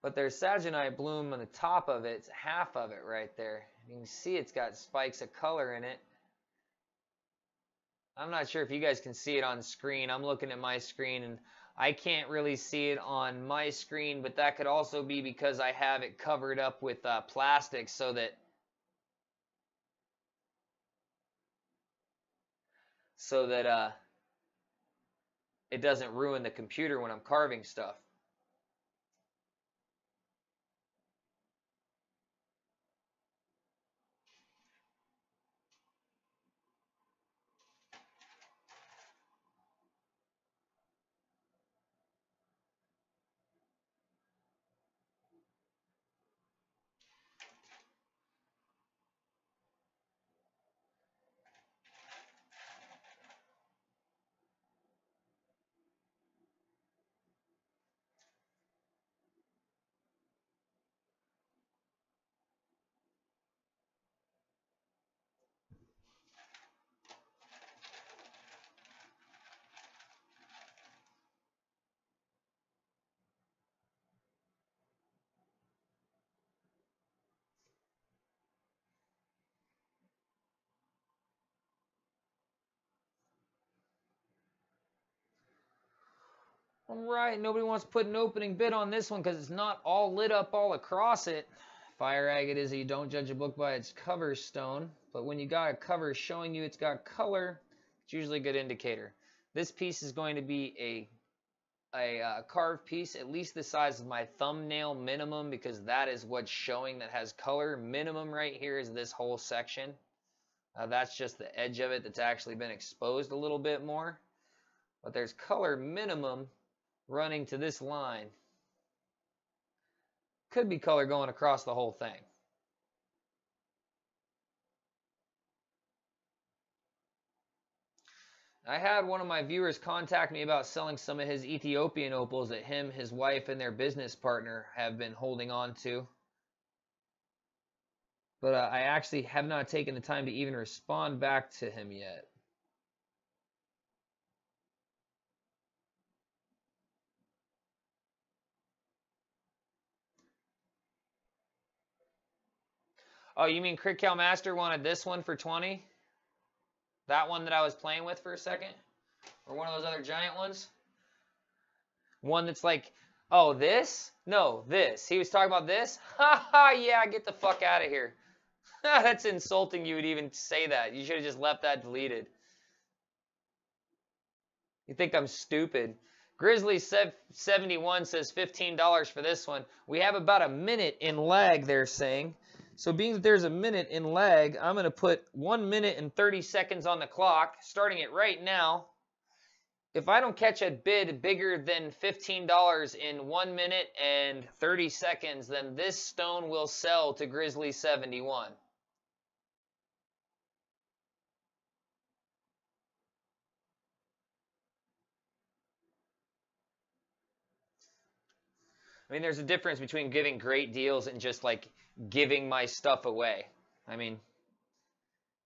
But there's Sagenite bloom on the top of it. It's half of it right there. You can see it's got spikes of color in it. I'm not sure if you guys can see it on screen. I'm looking at my screen and I can't really see it on my screen, but that could also be because I have it covered up with plastic so that it doesn't ruin the computer when I'm carving stuff. All right, nobody wants to put an opening bid on this one because it's not all lit up all across it. Fire agate is that you don't judge a book by its cover stone, but when you got a cover showing you it's got color, it's usually a good indicator. This piece is going to be a carved piece, at least the size of my thumbnail minimum, because that is what's showing that has color. Minimum right here is this whole section. That's just the edge of it that's actually been exposed a little bit more. But there's color minimum running to this line. Could be color going across the whole thing. I had one of my viewers contact me about selling some of his Ethiopian opals that him, his wife, and their business partner have been holding on to. But I actually have not taken the time to even respond back to him yet. Oh, you mean Critcal Master wanted this one for 20? That one that I was playing with for a second? Or one of those other giant ones? One that's like, oh, this? No, this. He was talking about this? Ha ha, yeah, get the fuck out of here. That's insulting you would even say that. You should have just left that deleted. You think I'm stupid. Grizzly 71 says $15 for this one. We have about a minute in lag, they're saying. So being that there's a minute in lag, I'm going to put 1 minute and 30 seconds on the clock, starting it right now. If I don't catch a bid bigger than $15 in 1 minute and 30 seconds, then this stone will sell to Grizzly 71. I mean, there's a difference between giving great deals and just like giving my stuff away. I mean,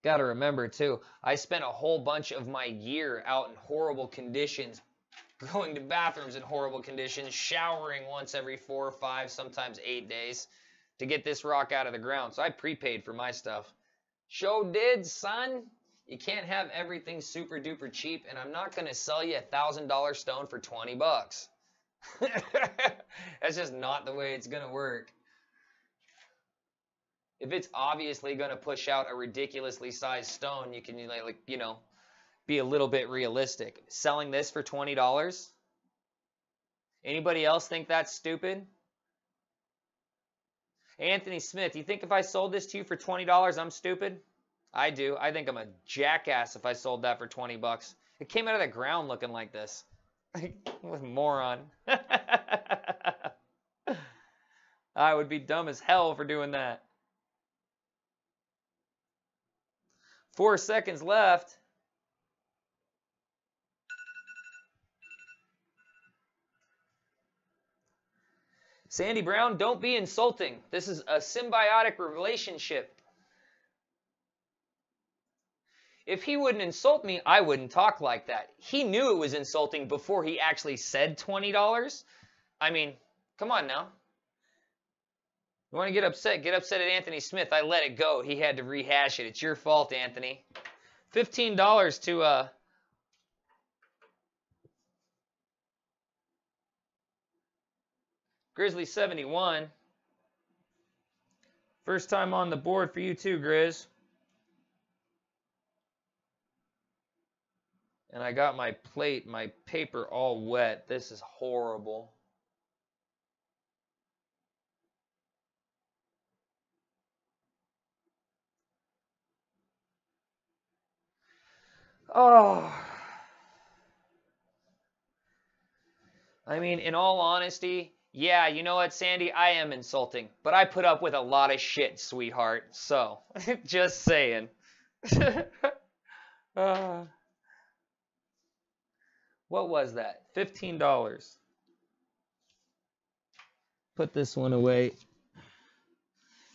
got to remember too, I spent a whole bunch of my year out in horrible conditions, going to bathrooms in horrible conditions, showering once every 4 or 5, sometimes 8 days to get this rock out of the ground. So I prepaid for my stuff. Show did, son. You can't have everything super duper cheap, and I'm not going to sell you $1,000 stone for 20 bucks. That's just not the way it's going to work. If it's obviously going to push out a ridiculously sized stone, you can, like, you know, be a little bit realistic. Selling this for $20? Anybody else think that's stupid? Anthony Smith, you think if I sold this to you for $20, I'm stupid? I do. I think I'm a jackass if I sold that for 20 bucks. It came out of the ground looking like this. What a moron. I would be dumb as hell for doing that. 4 seconds left. Sandy Brown, don't be insulting. This is a symbiotic relationship. If he wouldn't insult me, I wouldn't talk like that. He knew it was insulting before he actually said $20. I mean, come on now. You want to get upset? Get upset at Anthony Smith. I let it go. He had to rehash it. It's your fault, Anthony. $15 to Grizzly 71. First time on the board for you too, Grizz. And I got my plate, my paper all wet. This is horrible. Oh. I mean, in all honesty, yeah, you know what, Sandy? I am insulting. But I put up with a lot of shit, sweetheart. So, just saying. What was that? $15. Put this one away.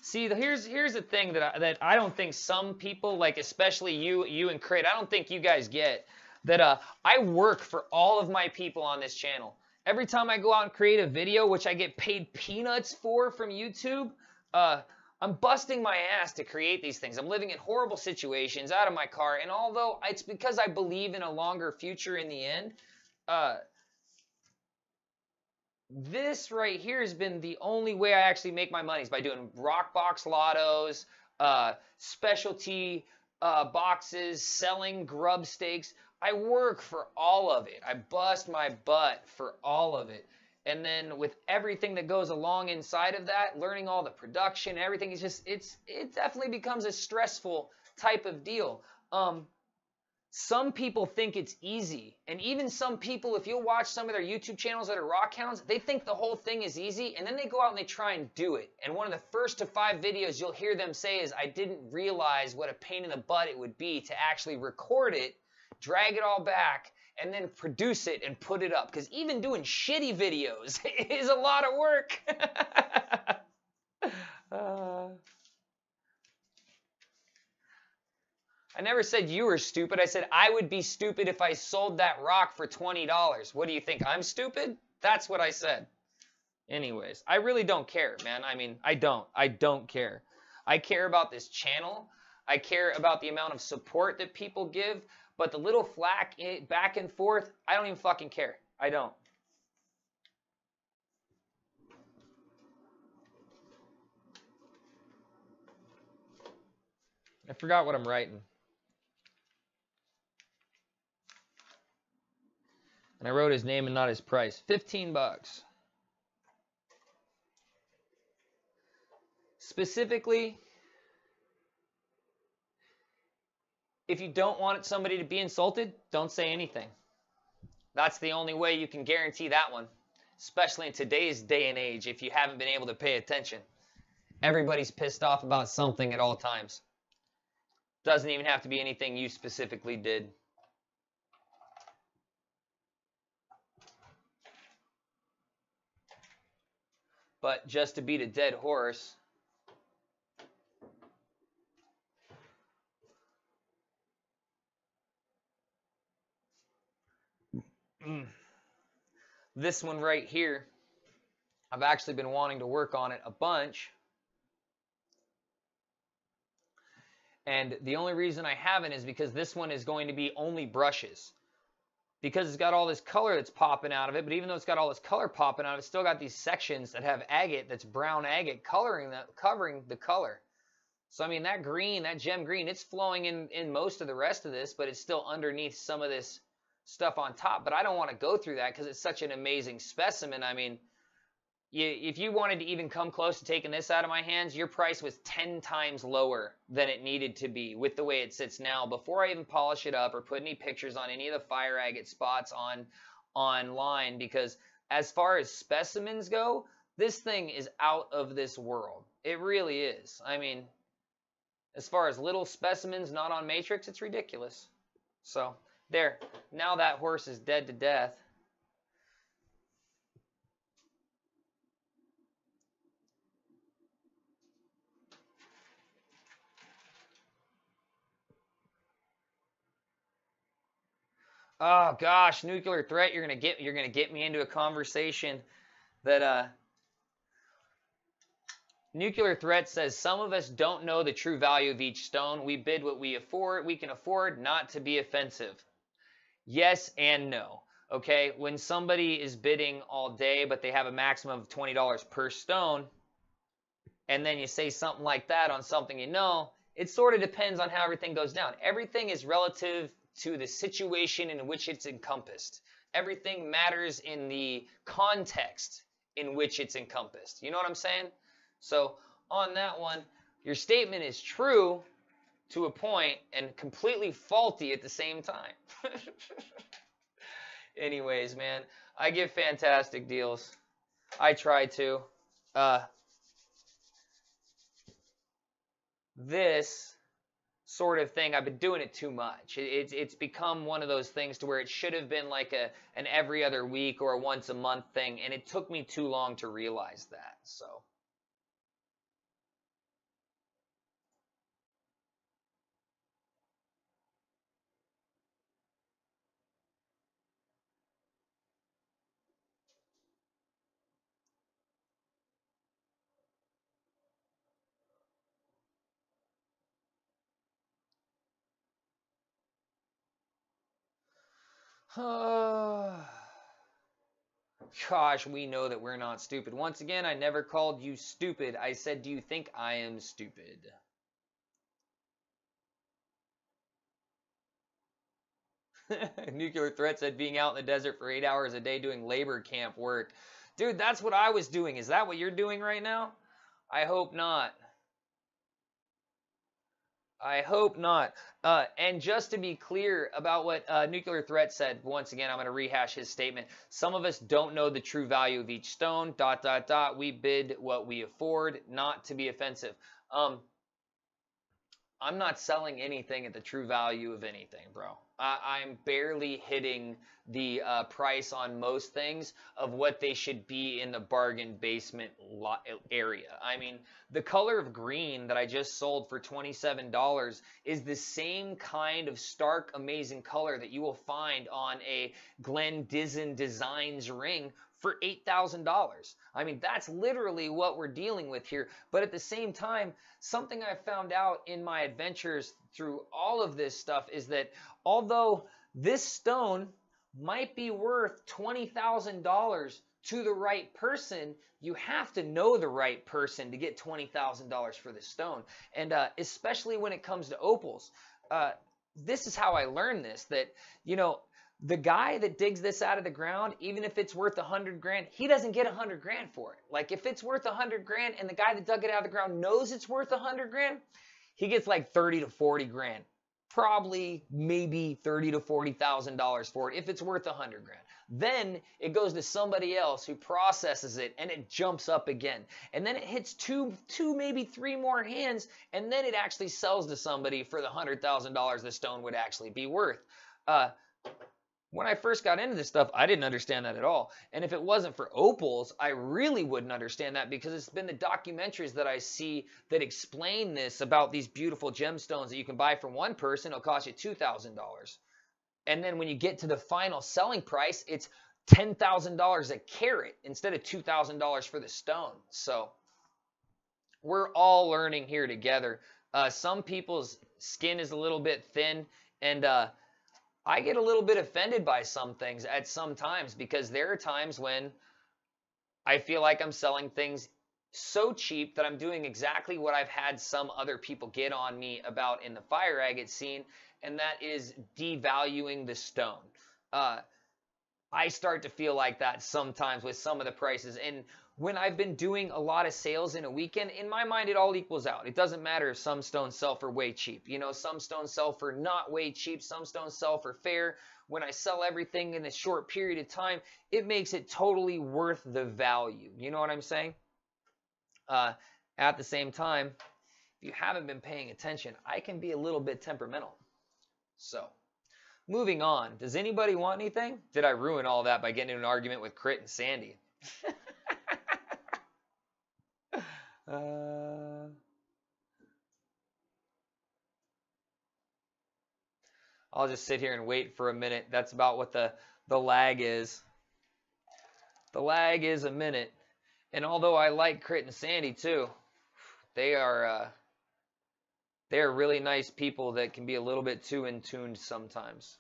See, here's the thing that I don't think some people, like especially you and Crit, I don't think you guys get that I work for all of my people on this channel. Every time I go out and create a video, which I get paid peanuts for from YouTube, I'm busting my ass to create these things. I'm living in horrible situations, out of my car, and although it's because I believe in a longer future in the end, this right here has been the only way I actually make my money is by doing rock box lottos, specialty boxes, selling grub stakes. I work for all of it. I bust my butt for all of it. And then with everything that goes along inside of that, learning all the production, everything, it definitely becomes a stressful type of deal. Some people think it's easy, and even some people, if you watch some of their YouTube channels that are rock hounds, they think the whole thing is easy, and then they go out and they try and do it. And one of the first to 5 videos you'll hear them say is, I didn't realize what a pain in the butt it would be to actually record it, drag it all back, and then produce it and put it up. Because even doing shitty videos is a lot of work. I never said you were stupid. I said I would be stupid if I sold that rock for $20. What do you think? I'm stupid? That's what I said. Anyways, I really don't care, man. I mean, I don't care. I care about this channel. I care about the amount of support that people give. But the little flack back and forth, I don't even fucking care. I don't. I forgot what I'm writing. And I wrote his name and not his price. 15 bucks. Specifically, if you don't want somebody to be insulted, don't say anything. That's the only way you can guarantee that one, especially in today's day and age if you haven't been able to pay attention. Everybody's pissed off about something at all times. Doesn't even have to be anything you specifically did. But just to beat a dead horse, this one right here, I've actually been wanting to work on it a bunch. And the only reason I haven't is because this one is going to be only brushes. Because it's got all this color that's popping out of it, but even though it's got all this color popping out of it, it's still got these sections that have agate, that's brown agate, covering the color. So, I mean, that green, that gem green, it's flowing in most of the rest of this, but it's still underneath some of this stuff on top. But I don't want to go through that because it's such an amazing specimen. I mean, if you wanted to even come close to taking this out of my hands, your price was 10 times lower than it needed to be with the way it sits now before I even polish it up or put any pictures on any of the fire agate spots online, because as far as specimens go, this thing is out of this world. It really is. I mean, as far as little specimens not on matrix, it's ridiculous. So there, now that horse is dead to death. Oh gosh, nuclear threat! You're gonna get me into a conversation that nuclear threat says some of us don't know the true value of each stone. We bid what we can afford, not to be offensive. Yes and no. Okay, when somebody is bidding all day, but they have a maximum of $20 per stone, and then you say something like that on something you know, it sort of depends on how everything goes down. Everything is relative to the situation in which it's encompassed. Everything matters in the context in which it's encompassed. You know what I'm saying? So on that one, your statement is true to a point and completely faulty at the same time. Anyways, man, I give fantastic deals. I try to. This sort of thing, I've been doing it too much. It's become one of those things to where it should have been like an every other week or a once a month thing, and it took me too long to realize that. So gosh, we know that we're not stupid. Once again, I never called you stupid. I said, do you think I am stupid? Nuclear threat said being out in the desert for 8 hours a day doing labor camp work. Dude, that's what I was doing. Is that what you're doing right now? I hope not. I hope not. And just to be clear about what Nuclear Threat said, once again, I'm going to rehash his statement. Some of us don't know the true value of each stone, ... We bid what we afford, not to be offensive. I'm not selling anything at the true value of anything, bro. I'm barely hitting the price on most things of what they should be in the bargain basement area. I mean, the color of green that I just sold for $27 is the same kind of stark, amazing color that you will find on a Glenn Dizzen Designs ring for $8,000. I mean, that's literally what we're dealing with here. But at the same time, something I found out in my adventures through all of this stuff is that although this stone might be worth $20,000 to the right person, you have to know the right person to get $20,000 for this stone. And especially when it comes to opals, this is how I learned this, that, you know, The guy that digs this out of the ground, even if it's worth 100 grand, he doesn't get 100 grand for it. Like if it's worth 100 grand and the guy that dug it out of the ground knows it's worth 100 grand, he gets like 30 to 40 grand. Probably maybe 30 to 40,000 dollars for it if it's worth 100 grand. Then it goes to somebody else who processes it and it jumps up again. And then it hits two, maybe three more hands, and then it actually sells to somebody for the $100,000 the stone would actually be worth. When I first got into this stuff, I didn't understand that at all. And if it wasn't for opals, I really wouldn't understand that, because it's been the documentaries that I see that explain this about these beautiful gemstones that you can buy from one person. It'll cost you $2,000. And then when you get to the final selling price, it's $10,000 a carat instead of $2,000 for the stone. So we're all learning here together. Some people's skin is a little bit thin, and I get a little bit offended by some things at some times, because there are times when I feel like I'm selling things so cheap that I'm doing exactly what I've had some other people get on me about in the fire agate scene, and that is devaluing the stone. I start to feel like that sometimes with some of the prices. And when I've been doing a lot of sales in a weekend, in my mind, it all equals out. It doesn't matter if some stones sell for way cheap. You know, some stones sell for not way cheap. Some stones sell for fair. When I sell everything in a short period of time, it makes it totally worth the value. You know what I'm saying? At the same time, if you haven't been paying attention, I can be a little bit temperamental. So, moving on. Does anybody want anything? Did I ruin all that by getting in an argument with Crit and Sandy? I'll just sit here and wait for a minute. That's about what the lag is. The lag is a minute. And although I like Crit and Sandy too, they are really nice people that can be a little bit too in tune sometimes.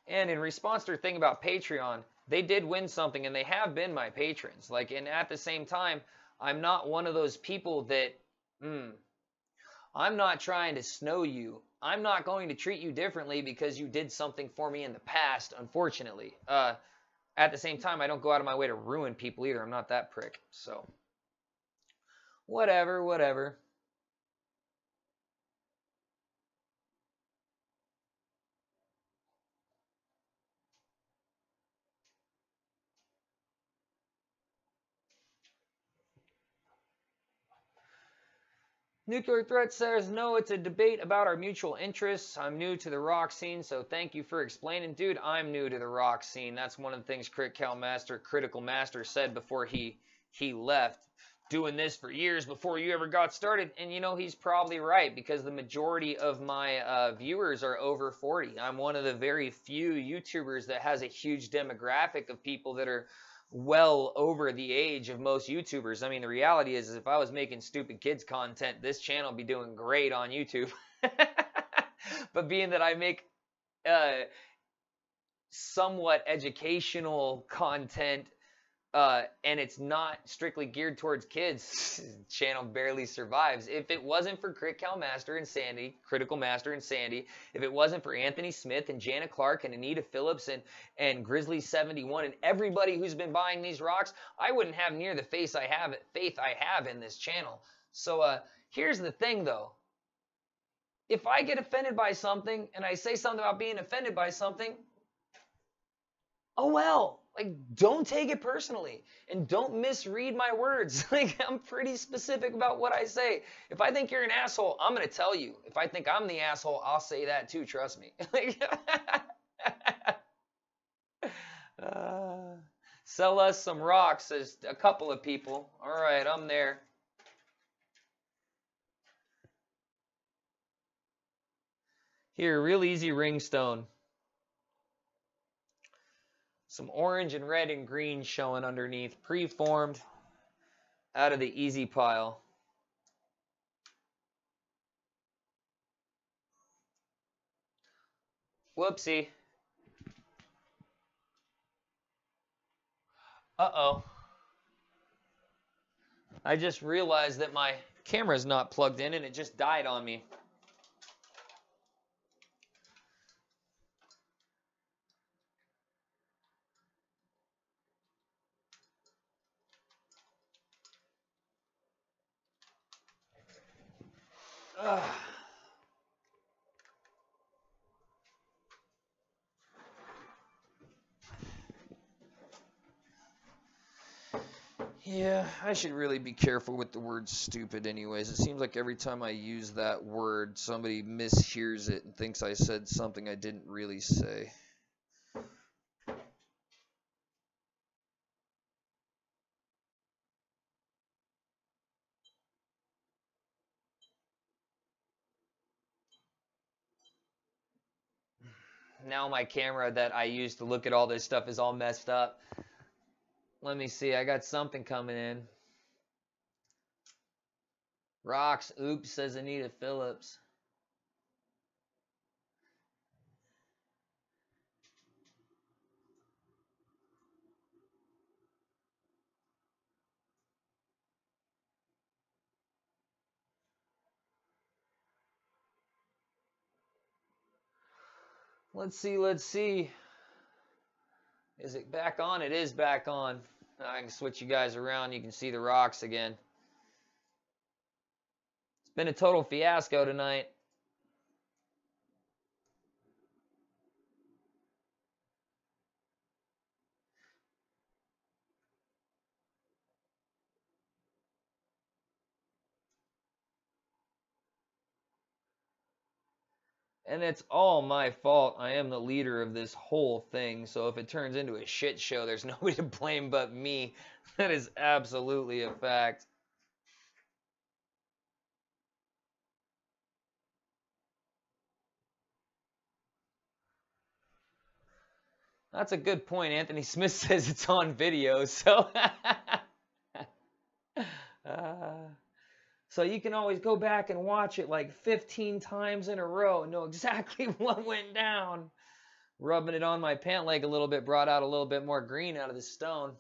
And in response to their thing about Patreon, they did win something, and they have been my patrons. Like, and at the same time, I'm not one of those people that, I'm not trying to snow you. I'm not going to treat you differently because you did something for me in the past, unfortunately. At the same time, I don't go out of my way to ruin people either. I'm not that prick. So, whatever. Nuclear Threat says, no, it's a debate about our mutual interests. I'm new to the rock scene, so thank you for explaining. Dude, I'm new to the rock scene. That's one of the things Critical Master said before he left. Doing this for years before you ever got started. And, you know, he's probably right, because the majority of my viewers are over 40. I'm one of the very few YouTubers that has a huge demographic of people that are well over the age of most YouTubers. I mean, the reality is if I was making stupid kids content, this channel would be doing great on YouTube. But being that I make somewhat educational content, and it's not strictly geared towards kids, channel barely survives. If it wasn't for Critical Master and Sandy, if it wasn't for Anthony Smith and Jana Clark and Anita Phillips and Grizzly71 and everybody who's been buying these rocks, I wouldn't have near the faith I have in this channel. So here's the thing though. If I get offended by something and I say something about being offended by something, oh well. Like, don't take it personally, and don't misread my words. Like, I'm pretty specific about what I say. If I think you're an asshole, I'm going to tell you. If I think I'm the asshole, I'll say that too, trust me. Sell us some rocks, says a couple of people. All right, I'm there. Here, real easy ringstone. Some orange and red and green showing underneath. Preformed out of the easy pile. Whoopsie. Uh-oh. I just realized that my camera's not plugged in and it just died on me. Ugh. Yeah, I should really be careful with the word stupid anyways. It seems like every time I use that word, somebody mishears it and thinks I said something I didn't really say. Now my camera that I use to look at all this stuff is all messed up. Let me see. I got something coming in. Rocks. Oops, says Anita Phillips. Let's see. Let's see. Is it back on? It is back on. I can switch you guys around. You can see the rocks again. It's been a total fiasco tonight. And it's all my fault. I am the leader of this whole thing. So if it turns into a shit show, there's nobody to blame but me. That is absolutely a fact. That's a good point. Anthony Smith says it's on video. So, so you can always go back and watch it like 15 times in a row and know exactly what went down. Rubbing it on my pant leg a little bit brought out a little bit more green out of the stone.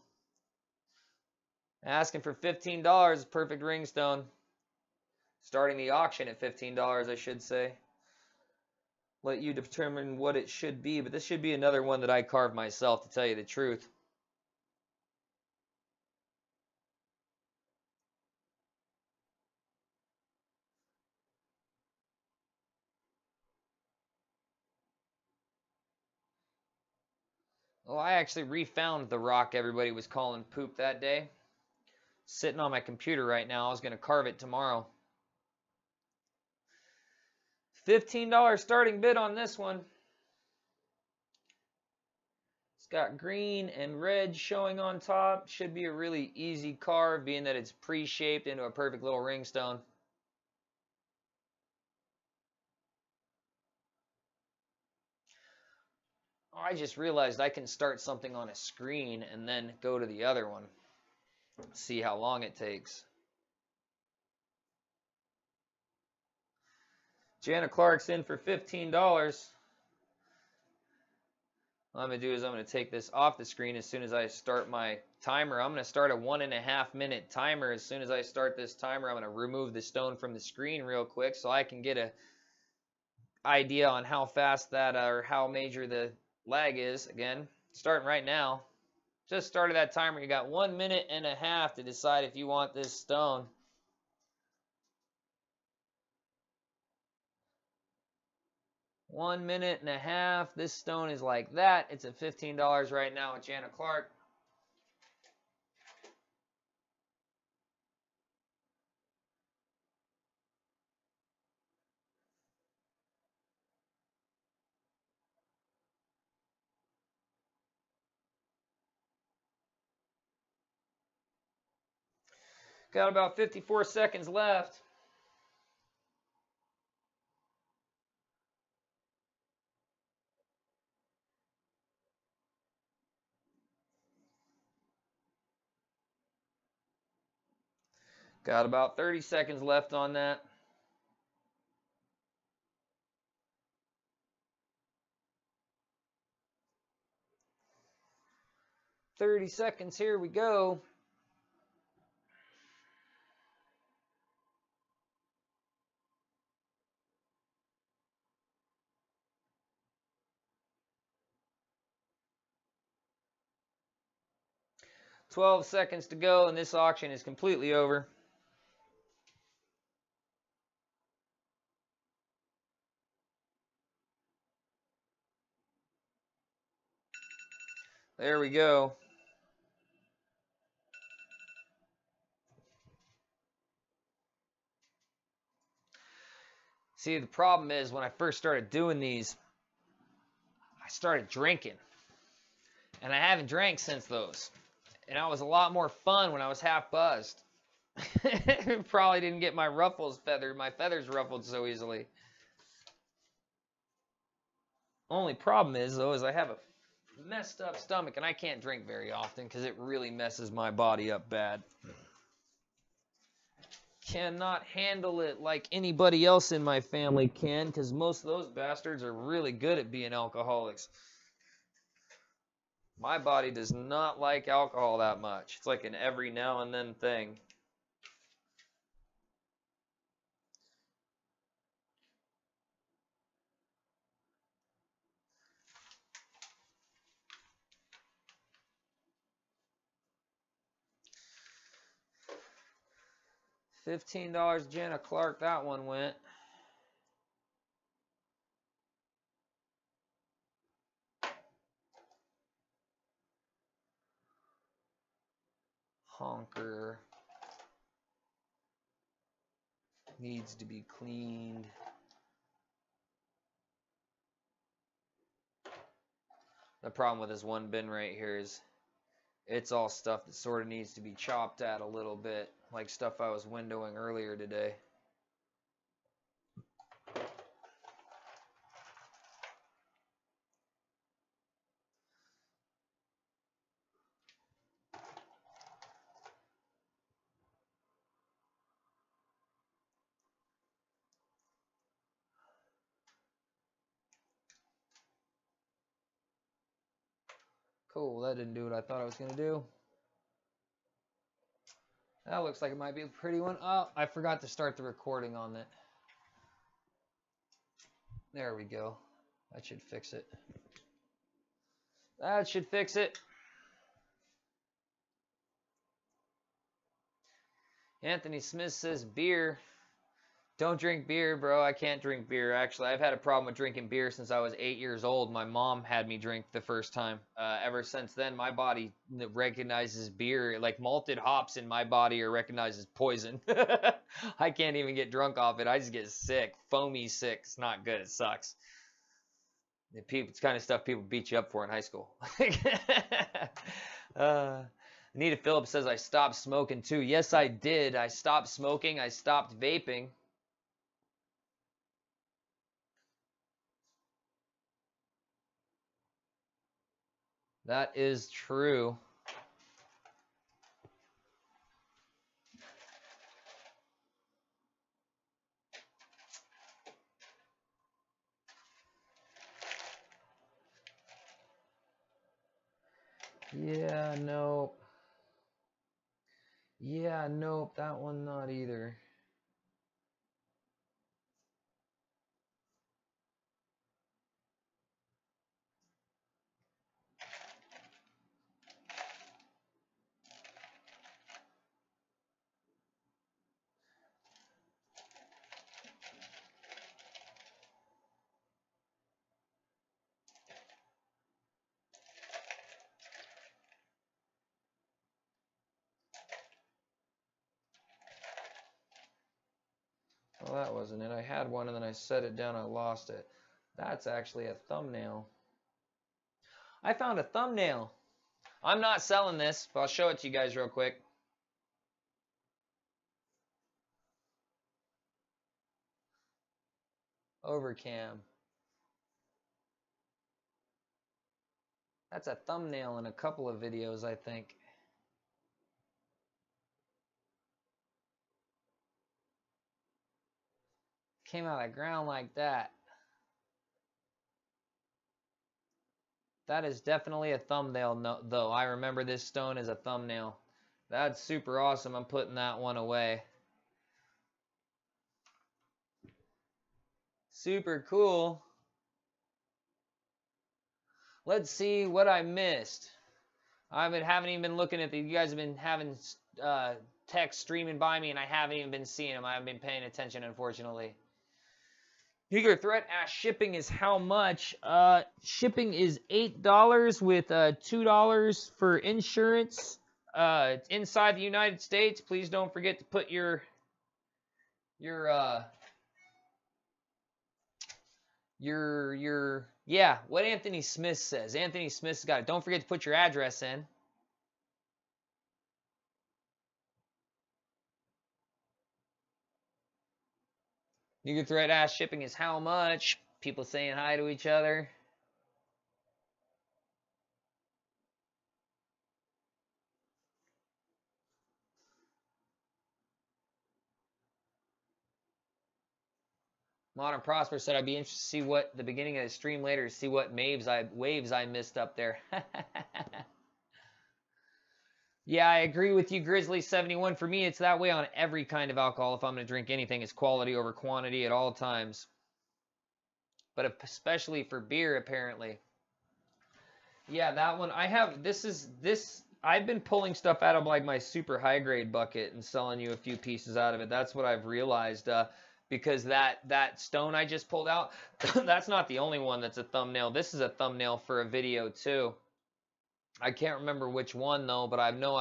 Asking for $15, perfect ring stone. Starting the auction at $15, I should say. Let you determine what it should be, but this should be another one that I carved myself, to tell you the truth. Well, I actually refound the rock everybody was calling poop that day. Sitting on my computer right now. I was going to carve it tomorrow. $15 starting bid on this one. It's got green and red showing on top. Should be a really easy carve, being that it's pre-shaped into a perfect little ring stone. Oh, I just realized I can start something on a screen and then go to the other one. See how long it takes. Jana Clark's in for $15. What I'm going to do is I'm going to take this off the screen as soon as I start my timer. I'm going to start a 1.5 minute timer. As soon as I start this timer, I'm going to remove the stone from the screen real quick so I can get an idea on how fast that or how major the lag is. Again, starting right now. Just started that timer. You got 1.5 minutes to decide if you want this stone. $1.5 minutes. This stone is like that. It's at $15 right now with Jana Clark. Got about 54 seconds left. Got about 30 seconds left on that. "30 seconds, here we go." 12 seconds to go, and this auction is completely over. There we go. See, the problem is when I first started doing these, I started drinking. And I haven't drank since those. And I was a lot more fun when I was half buzzed. Probably didn't get my feathers ruffled so easily. Only problem is, though, is I have a messed up stomach and I can't drink very often because it really messes my body up bad. Cannot handle it like anybody else in my family can because most of those bastards are really good at being alcoholics. My body does not like alcohol that much. It's like an every now and then thing. $15 Jenna Clark, that one went. Honker. Needs to be cleaned. The problem with this one bin right here is it's all stuff that sort of needs to be chopped at a little bit, like stuff I was windowing earlier today. Cool, that didn't do what I thought I was going to do. That looks like it might be a pretty one. Oh, I forgot to start the recording on it. There we go. That should fix it. That should fix it. Anthony Smith says beer. Don't drink beer, bro. I can't drink beer. Actually, I've had a problem with drinking beer since I was 8 years old. My mom had me drink the first time. Ever since then, my body recognizes beer. Like malted hops in my body are recognized as poison. I can't even get drunk off it. I just get sick. Foamy sick. It's not good. It sucks. It's kind of stuff people beat you up for in high school. Anita Phillips says, I stopped smoking too. Yes, I did. I stopped smoking. I stopped vaping. That is true. Yeah, nope. Yeah, nope. That one not either. Well, that wasn't it. I had one and then I set it down. I lost it. That's actually a thumbnail. I found a thumbnail. I'm not selling this, but I'll show it to you guys real quick. Overcam. That's a thumbnail in a couple of videos, I think. Came out of the ground like that. That is definitely a thumbnail, though. I remember this stone as a thumbnail. That's super awesome. I'm putting that one away. Super cool. Let's see what I missed. haven't even been looking at the. You guys have been having text streaming by me, and I haven't even been seeing them. I haven't been paying attention, unfortunately. Nuclear threat asks shipping is how much? Shipping is $8 with $2 for insurance. It's inside the United States. Please don't forget to put your yeah, what Anthony Smith says. Anthony Smith's got it. Don't forget to put your address in. Nuclear threat asks shipping is how much? People saying hi to each other. Modern Prosper said I'd be interested to see what the beginning of the stream later, see what waves I missed up there. Yeah, I agree with you, Grizzly71. For me, it's that way on every kind of alcohol. If I'm going to drink anything, it's quality over quantity at all times. But especially for beer, apparently. Yeah, that one, I've been pulling stuff out of like my super high grade bucket and selling you a few pieces out of it. That's what I've realized. Because that stone I just pulled out, that's not the only one that's a thumbnail. This is a thumbnail for a video too. I can't remember which one though, but I know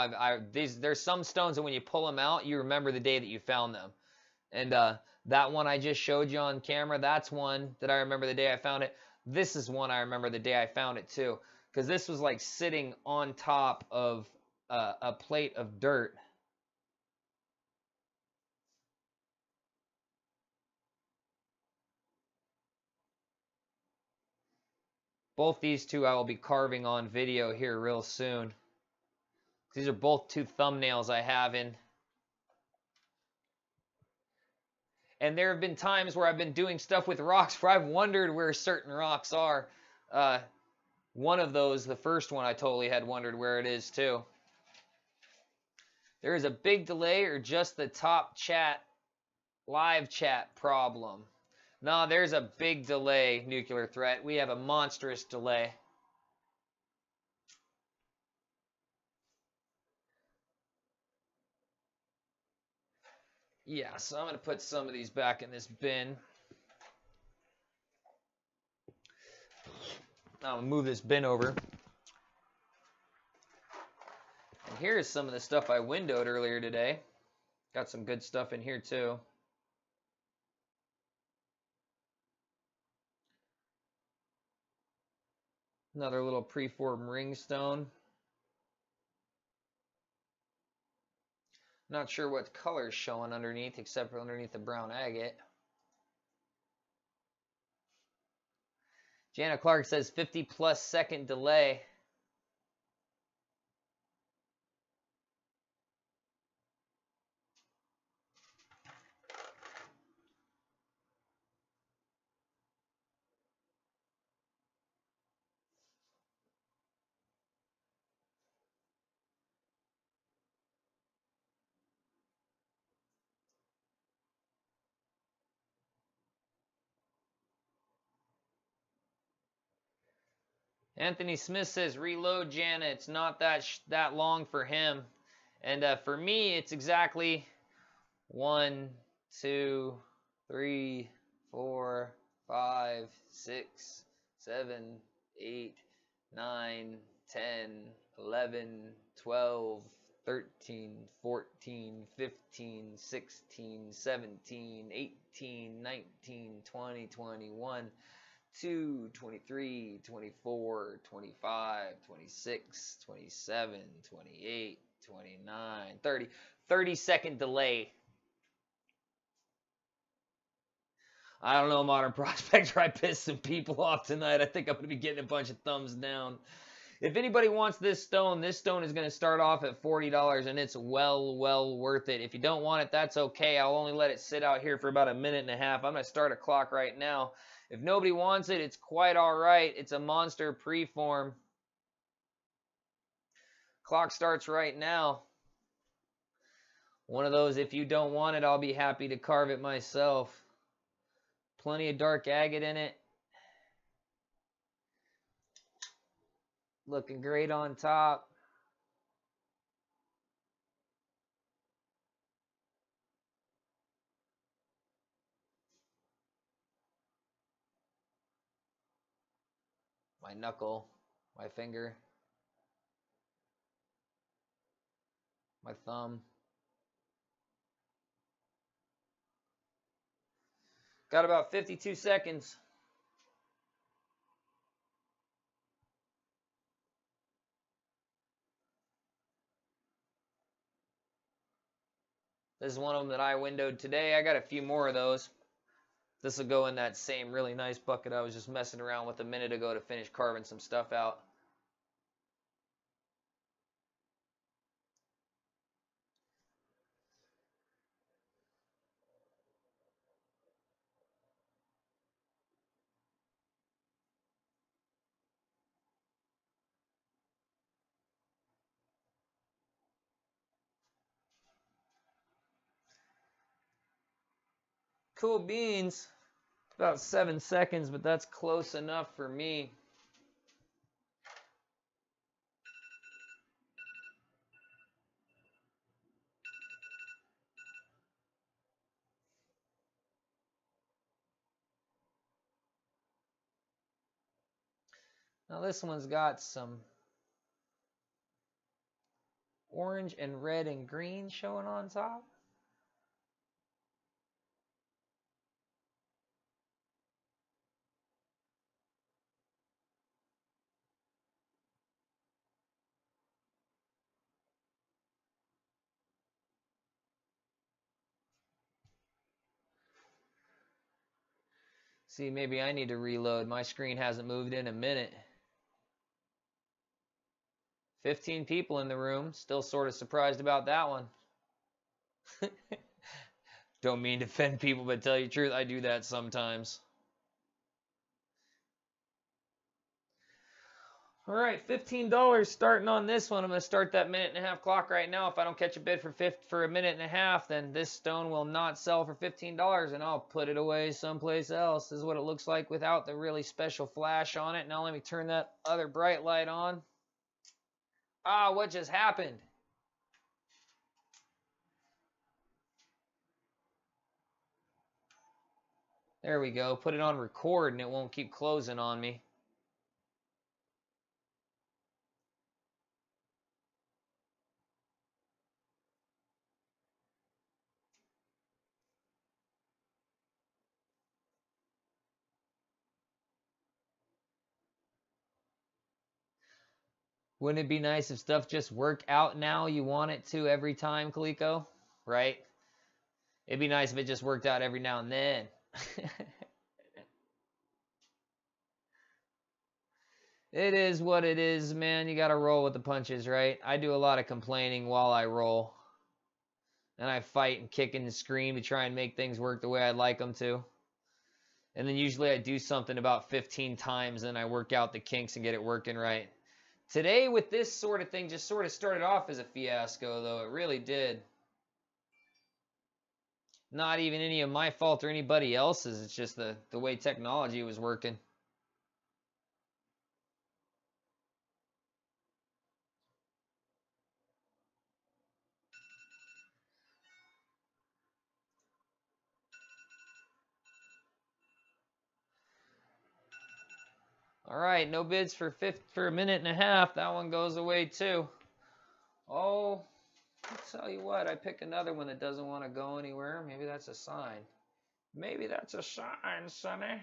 there's some stones that when you pull them out, you remember the day that you found them. And that one I just showed you on camera, that's one that I remember the day I found it. This is one I remember the day I found it too, because this was like sitting on top of a plate of dirt. Both these two I will be carving on video here real soon. These are both two thumbnails I have in. And there have been times where I've been doing stuff with rocks where I've wondered where certain rocks are. One of those, the first one, I totally had wondered where it is too. There is a big delay or just the top chat, live chat problem? No, there's a big delay, Nuclear Threat. We have a monstrous delay. Yeah, so I'm going to put some of these back in this bin. I'm going to move this bin over. And here's some of the stuff I windowed earlier today. Got some good stuff in here too. Another little preform ring stone. Not sure what color is showing underneath, except for underneath the brown agate. Jana Clark says 50+ second delay. Anthony Smith says, reload, Jana. It's not that long for him. And for me, it's exactly 1, 2, 3, 4, 5, 6, 7, 8, 9, 10, 11, 12, 13, 14, 15, 16, 17, 18, 19, 20, 21, 2, 23, 24, 25, 26, 27, 28, 29, 30. 30-second delay. I don't know, Modern Prospector. I pissed some people off tonight. I think I'm going to be getting a bunch of thumbs down. If anybody wants this stone is going to start off at $40, and it's well worth it. If you don't want it, that's okay. I'll only let it sit out here for about a minute and a half. I'm going to start a clock right now. If nobody wants it, it's quite all right. It's a monster preform. Clock starts right now. One of those, if you don't want it, I'll be happy to carve it myself. Plenty of dark agate in it. Looking great on top. my knuckle, my finger, my thumb. Got about 52 seconds. This is one of them that I windowed today. I got a few more of those. This will go in that same really nice bucket I was just messing around with a minute ago to finish carving some stuff out. Cool beans. About 7 seconds, but that's close enough for me. Now this one's got some orange and red and green showing on top. See, maybe I need to reload. My screen hasn't moved in a minute. 15 people in the room. Still sort of surprised about that one. Don't mean to offend people, but tell you the truth, I do that sometimes. All right, $15 starting on this one. I'm going to start that minute-and-a-half clock right now. If I don't catch a bid for a minute and a half, then this stone will not sell for $15, and I'll put it away someplace else. This is what it looks like without the really special flash on it. Now let me turn that other bright light on. Ah, what just happened? There we go. Put it on record, and it won't keep closing on me. Wouldn't it be nice if stuff just worked out now you want it to every time, Kaliko? Right? It'd be nice if it just worked out every now and then. It is what it is, man. You gotta roll with the punches, right? I do a lot of complaining while I roll. And I fight and kick and scream to try and make things work the way I'd like them to. And then usually I do something about 15 times and I work out the kinks and get it working right. Today with this sort of thing just sort of started off as a fiasco, though. It really did. Not even any of my fault or anybody else's. It's just the way technology was working. All right, no bids for a minute and a half. That one goes away too. Oh, I'll tell you what, I pick another one that doesn't want to go anywhere. Maybe that's a sign. Maybe that's a sign, Sonny.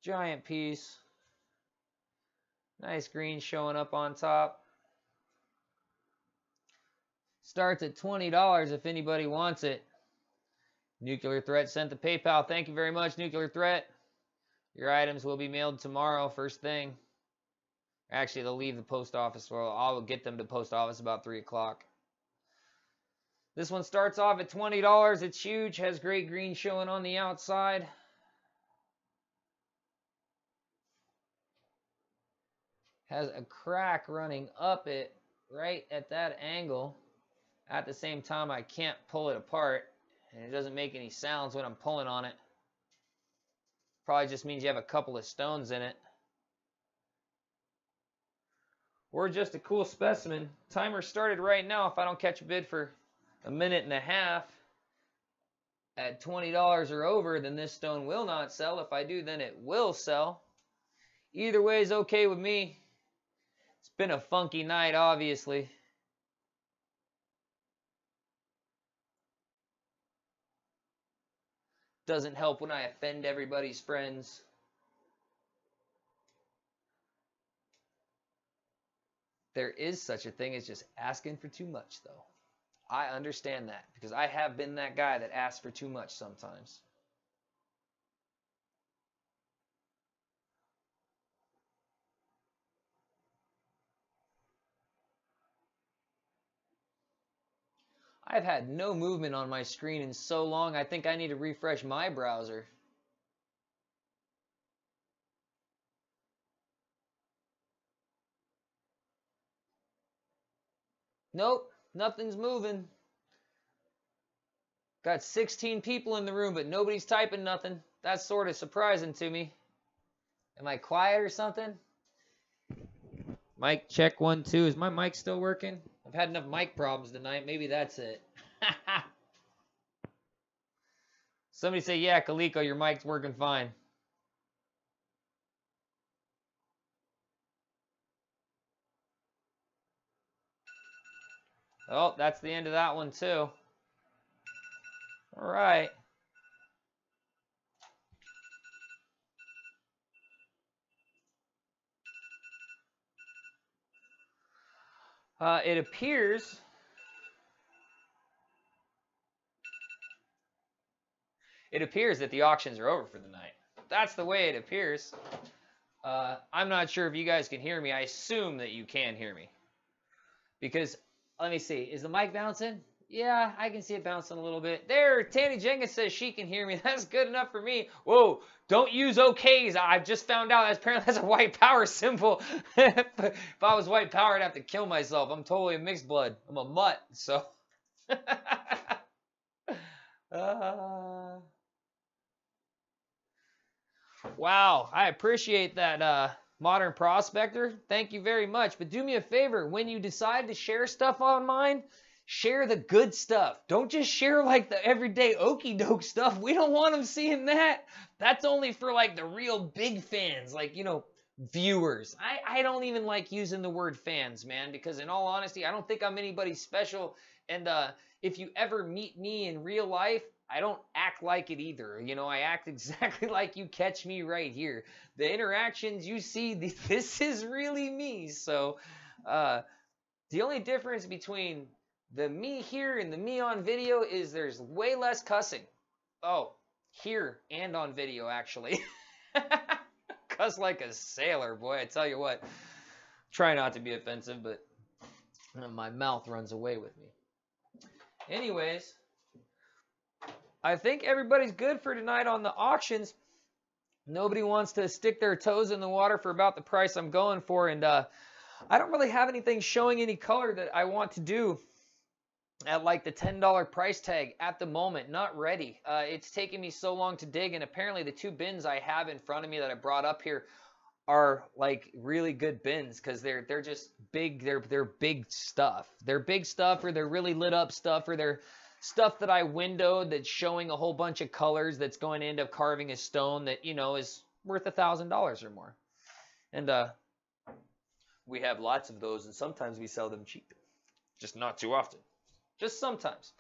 Giant piece. Nice green showing up on top. Starts at $20 if anybody wants it. Nuclear Threat sent the PayPal. Thank you very much, Nuclear Threat. Your items will be mailed tomorrow, first thing. Actually, they'll leave the post office. Well, I'll get them to the post office about 3 o'clock. This one starts off at $20. It's huge. Has great green showing on the outside. Has a crack running up it right at that angle. At the same time, I can't pull it apart. And it doesn't make any sounds when I'm pulling on it. Probably just means you have a couple of stones in it. Or just a cool specimen. Timer started right now. If I don't catch a bid for a minute and a half at $20 or over, then this stone will not sell. If I do, then it will sell. Either way is okay with me. It's been a funky night, obviously. Doesn't help when I offend everybody's friends. There is such a thing as just asking for too much, though. I understand that because I have been that guy that asks for too much sometimes. I've had no movement on my screen in so long, I think I need to refresh my browser. Nope, nothing's moving. Got 16 people in the room, but nobody's typing nothing. That's sort of surprising to me. Am I quiet or something? Mic check 1, 2. Is my mic still working? I've had enough mic problems tonight. Maybe that's it. Somebody say, yeah, Kaliko, your mic's working fine. Oh, that's the end of that one, too. All right. It appears that the auctions are over for the night. That's the way it appears. I'm not sure if you guys can hear me. I assume that you can hear me. Because, let me see. Is the mic bouncing? Yeah, I can see it bouncing a little bit. There, Tanny Jenkins says she can hear me. That's good enough for me. Whoa, don't use OKs. I've just found out apparently that's a white power symbol. If I was white power, I'd have to kill myself. I'm totally a mixed blood. I'm a mutt, so. Wow, I appreciate that, Modern Prospector. Thank you very much. But do me a favor, when you decide to share stuff on mine, share the good stuff. Don't just share like the everyday okie doke stuff. We don't want them seeing that. That's only for like the real big fans, like, you know, viewers. I don't even like using the word fans, man, because in all honesty, I don't think I'm anybody special. And if you ever meet me in real life, I don't act like it either. You know, I act exactly like you catch me right here. The interactions you see, this is really me. So the only difference between the me here and the me on video is there's way less cussing. Oh, here and on video, actually. Cuss like a sailor, boy, I tell you what. Try not to be offensive, but my mouth runs away with me. Anyways, I think everybody's good for tonight on the auctions. Nobody wants to stick their toes in the water for about the price I'm going for, and I don't really have anything showing any color that I want to do at like the $10 price tag at the moment. Not ready. It's taken me so long to dig, and apparently the two bins I have in front of me that I brought up here are like really good bins because they're just big. They're big stuff. They're big stuff, or they're really lit up stuff, or they're stuff that I windowed that's showing a whole bunch of colors that's going to end up carving a stone that, you know, is worth $1,000 or more. And we have lots of those, and sometimes we sell them cheap. Just not too often. Just sometimes.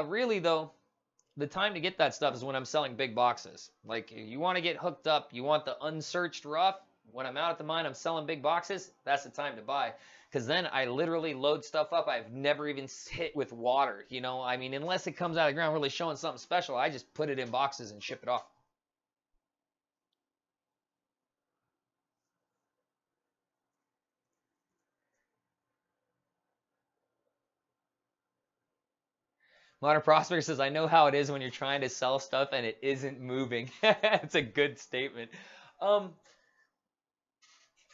Really, though, the time to get that stuff is when I'm selling big boxes. Like, you want to get hooked up, you want the unsearched rough. When I'm out at the mine, I'm selling big boxes. That's the time to buy. Because then I literally load stuff up I've never even hit with water. You know, I mean, unless it comes out of the ground really showing something special, I just put it in boxes and ship it off. Modern Prospector says, I know how it is when you're trying to sell stuff and it isn't moving. It's a good statement.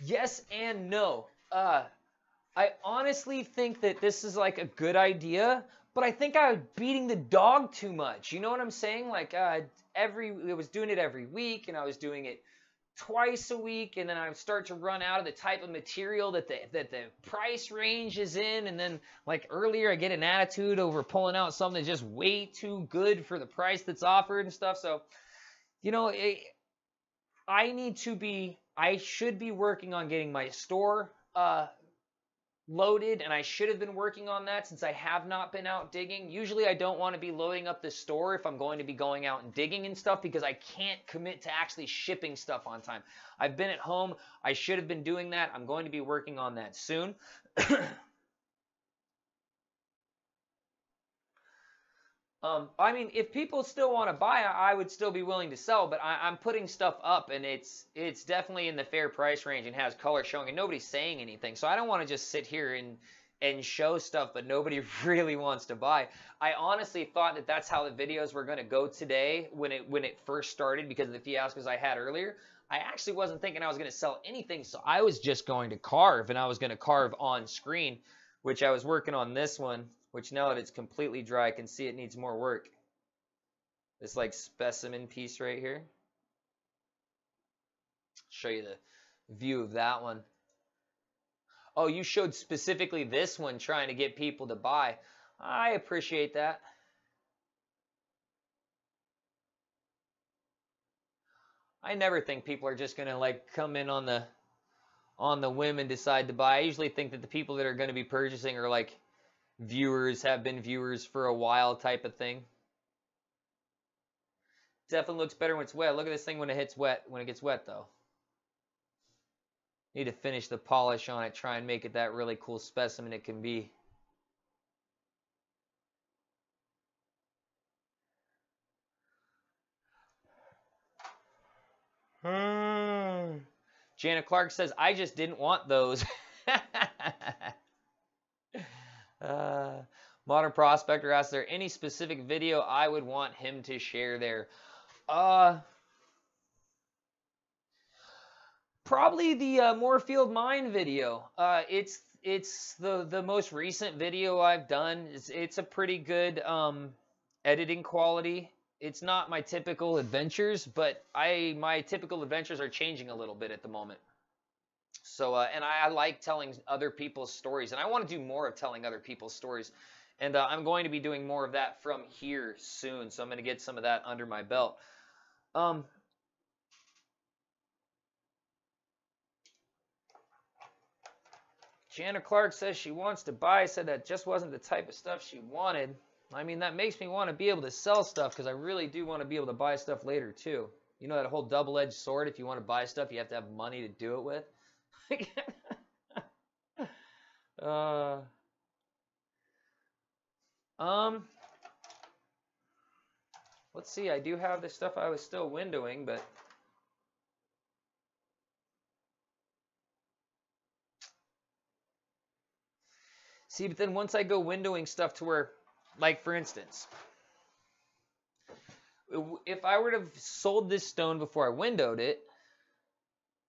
Yes and no. I honestly think that this is like a good idea, but I think I was beating the dog too much. You know what I'm saying? Like I was doing it every week, and I was doing it twice a week, and then I start to run out of the type of material that the price range is in, and then like earlier I get an attitude over pulling out something that's just way too good for the price that's offered and stuff. So, you know, I should be working on getting my store loaded, and I should have been working on that since I have not been out digging. Usually I don't want to be loading up the store if I'm going to be going out and digging and stuff, because I can't commit to actually shipping stuff on time. I've been at home. I should have been doing that. I'm going to be working on that soon. I mean, if people still want to buy, I would still be willing to sell, but I'm putting stuff up, and it's definitely in the fair price range and has color showing, and nobody's saying anything. So I don't want to just sit here and show stuff, but nobody really wants to buy. I honestly thought that that's how the videos were going to go today when it first started, because of the fiascos I had earlier. I actually wasn't thinking I was going to sell anything, so I was just going to carve, and I was going to carve on screen, which I was working on this one. Which now that it's completely dry, I can see it needs more work. This like specimen piece right here. Show you the view of that one. Oh, you showed specifically this one trying to get people to buy. I appreciate that. I never think people are just gonna like come in on the whim and decide to buy. I usually think that the people that are going to be purchasing are like viewers, have been viewers for a while type of thing. Definitely looks better when it's wet. Look at this thing when it gets wet though. Need to finish the polish on it, try and make it that really cool specimen it can be. Janet Clark says, I just didn't want those. Modern Prospector asks, there any specific video I would want him to share there? Probably the Moorfield Mine video. It's the most recent video I've done. It's a pretty good editing quality. It's not my typical adventures, but my typical adventures are changing a little bit at the moment. So, and I like telling other people's stories, and I want to do more of telling other people's stories. And I'm going to be doing more of that from here soon, so I'm going to get some of that under my belt. Jana Clark says she wants to buy, said that just wasn't the type of stuff she wanted. I mean, that makes me want to be able to sell stuff, because I really do want to be able to buy stuff later, too. You know that whole double-edged sword, if you want to buy stuff, you have to have money to do it with? Let's see, I do have the stuff I was still windowing, but see, but then once I go windowing stuff to where, like for instance, if I were to have sold this stone before I windowed it,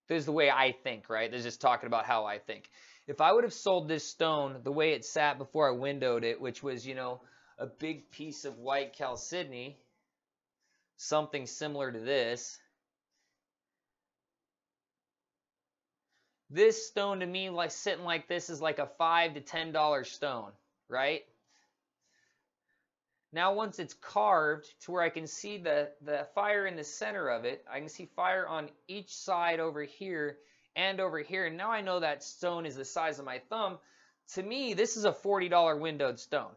this is the way I think, right? This is just talking about how I think. If I would have sold this stone the way it sat before I windowed it, which was, you know, a big piece of white chalcedony, something similar to this. This stone to me, like sitting like this, is like a $5 to $10 stone, right? Now once it's carved to where I can see the fire in the center of it, I can see fire on each side over here and over here. And now I know that stone is the size of my thumb. To me, this is a $40 windowed stone.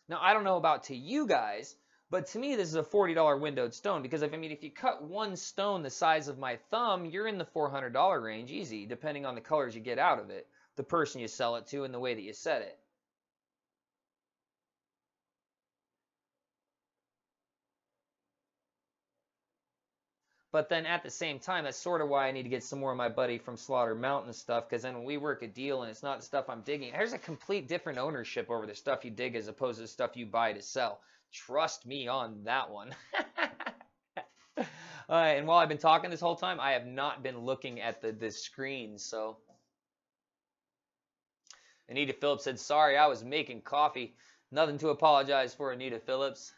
Now I don't know about to you guys, but to me this is a $40 windowed stone, because if you cut one stone the size of my thumb, you're in the $400 range easy, depending on the colors you get out of it, the person you sell it to, and the way that you set it. But then at the same time, that's sort of why I need to get some more of my buddy from Slaughter Mountain stuff, because then when we work a deal and it's not the stuff I'm digging, there's a complete different ownership over the stuff you dig as opposed to the stuff you buy to sell. Trust me on that one. And while I've been talking this whole time, I have not been looking at the screen, so. Anita Phillips said, sorry, I was making coffee. Nothing to apologize for, Anita Phillips.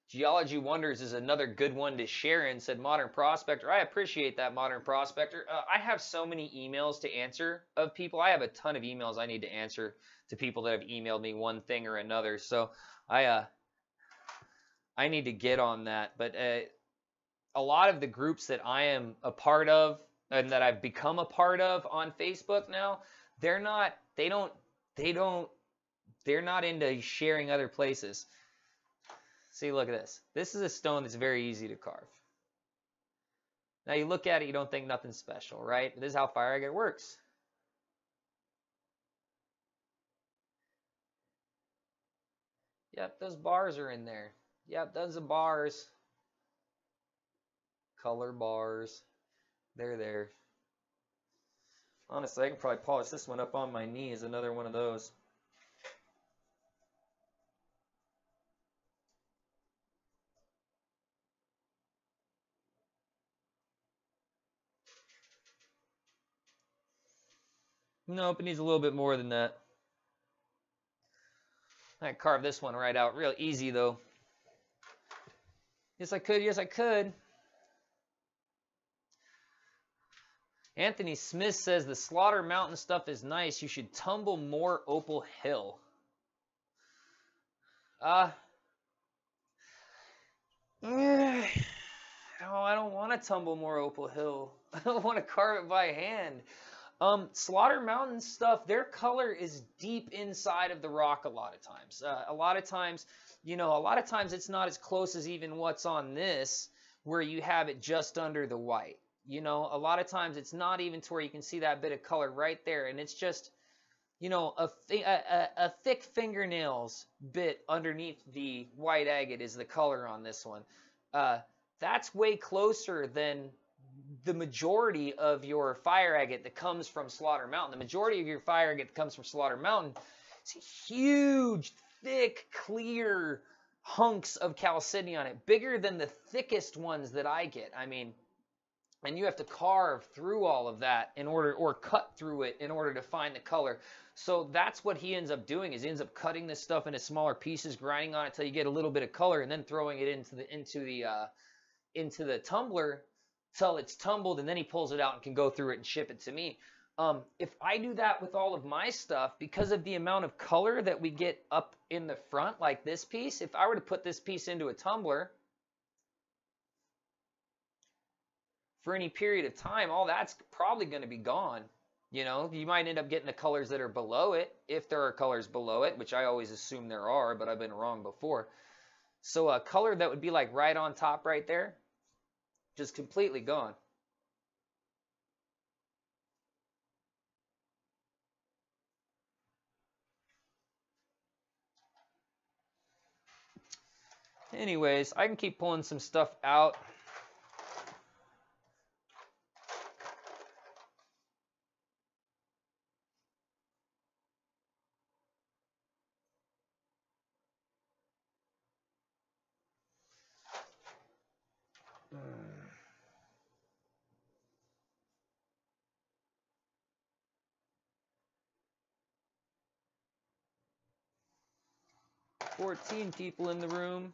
Geology Wonders is another good one to share in, said Modern Prospector. I appreciate that, Modern Prospector. I have so many emails to answer of people. I have a ton of emails I need to answer to people that have emailed me one thing or another. So I need to get on that. But a lot of the groups that I am a part of and that I've become a part of on Facebook now, they're not into sharing other places. See, look at this. This is a stone that's very easy to carve. Now you look at it, you don't think nothing special, right? This is how fire agate works. Yep, those bars are in there. Yep, those are bars. Color bars. They're there. Honestly, I can probably polish this one up on my knee as another one of those. Nope, it needs a little bit more than that. I carved this one right out. Real easy, though. Yes, I could. Yes, I could. Anthony Smith says the Slaughter Mountain stuff is nice. You should tumble more Opal Hill. No, I don't want to tumble more Opal Hill. I don't want to carve it by hand. Slaughter Mountain stuff, their color is deep inside of the rock a lot of times. A lot of times it's not as close as even what's on this, where you have it just under the white. A lot of times it's not even to where you can see that bit of color right there, and it's just, a thick fingernails bit underneath the white agate is the color on this one. That's way closer than the majority of your fire agate that comes from Slaughter Mountain. The majority of your fire agate that comes from Slaughter Mountain is huge, thick, clear hunks of chalcedony on it, bigger than the thickest ones that I get. I mean, and you have to carve through all of that or cut through it in order to find the color. So that's what he ends up doing, is he ends up cutting this stuff into smaller pieces, grinding on it until you get a little bit of color, and then throwing it into the tumbler till it's tumbled, and then he pulls it out and can go through it and ship it to me. If I do that with all of my stuff, because of the amount of color that we get up in the front, like this piece, if I were to put this piece into a tumbler for any period of time, all that's probably going to be gone. You might end up getting the colors that are below it, if there are colors below it, which I always assume there are, but I've been wrong before. So a color that would be like right on top right there, just completely gone. Anyways, I can keep pulling some stuff out. Mm. 14 people in the room.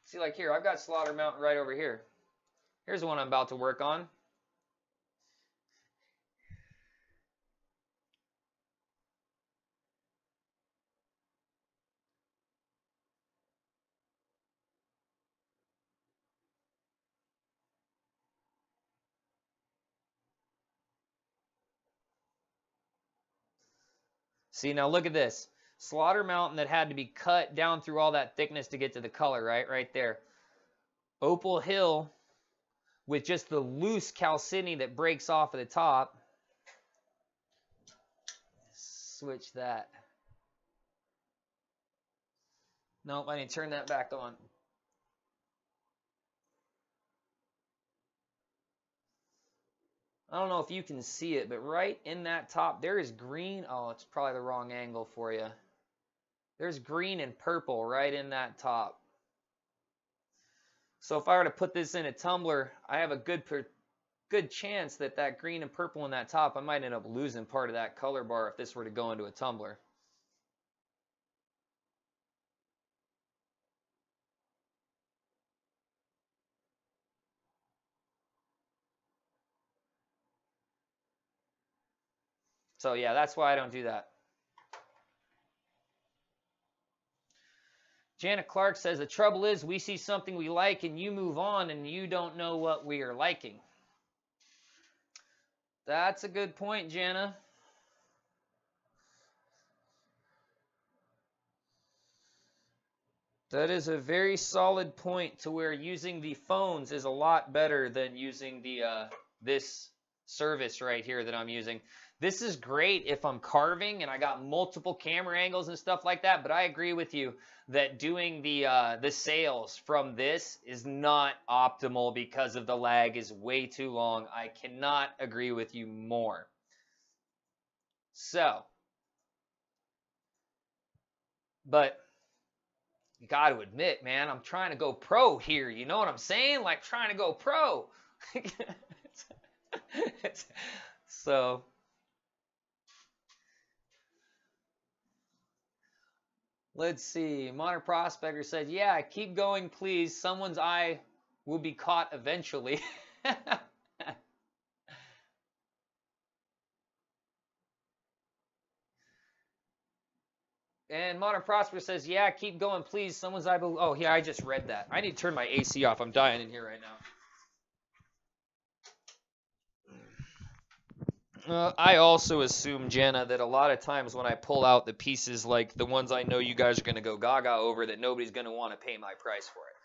See, like here, I've got Slaughter Mountain right over here. Here's the one I'm about to work on. See, now look at this. Slaughter Mountain that had to be cut down through all that thickness to get to the color, right? Right there. Opal Hill with just the loose chalcedony that breaks off at the top. Switch that. Nope, I need to turn that back on. I don't know if you can see it, but right in that top, there is green. Oh, it's probably the wrong angle for you. There's green and purple right in that top. So if I were to put this in a tumbler, I have a good good chance that that green and purple in that top, I might end up losing part of that color bar if this were to go into a tumbler. So yeah, that's why I don't do that. Janet Clark says, the trouble is we see something we like and you move on and you don't know what we are liking. That's a good point, Jana. That is a very solid point, to where using the phones is a lot better than using the this service right here that I'm using. This is great if I'm carving and I got multiple camera angles and stuff like that, but I agree with you that doing the sales from this is not optimal because of the lag is way too long. I cannot agree with you more. So, but you got to admit, man, I'm trying to go pro here. You know what I'm saying? Like trying to go pro. So, let's see. Modern Prospector said, yeah, keep going, please. Someone's eye will be caught eventually. And Modern Prosper says, yeah, keep going, please. Someone's eye will... Oh, yeah, I just read that. I need to turn my AC off. I'm dying in here right now. I also assume, Jana, that a lot of times when I pull out the pieces like the ones I know you guys are going to go gaga over, that nobody's going to want to pay my price for it.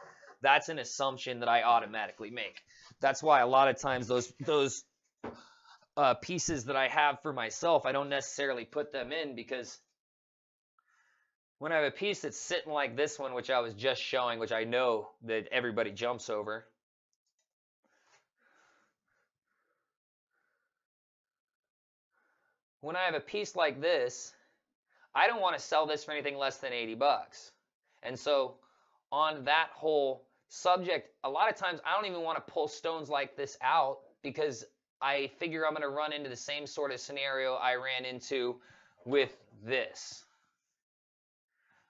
That's an assumption that I automatically make. That's why a lot of times those pieces that I have for myself, I don't necessarily put them in, because when I have a piece that's sitting like this one, which I was just showing, which I know that everybody jumps over. When I have a piece like this, I don't want to sell this for anything less than 80 bucks. And so on that whole subject, a lot of times I don't even want to pull stones like this out, because I figure I'm going to run into the same sort of scenario I ran into with this.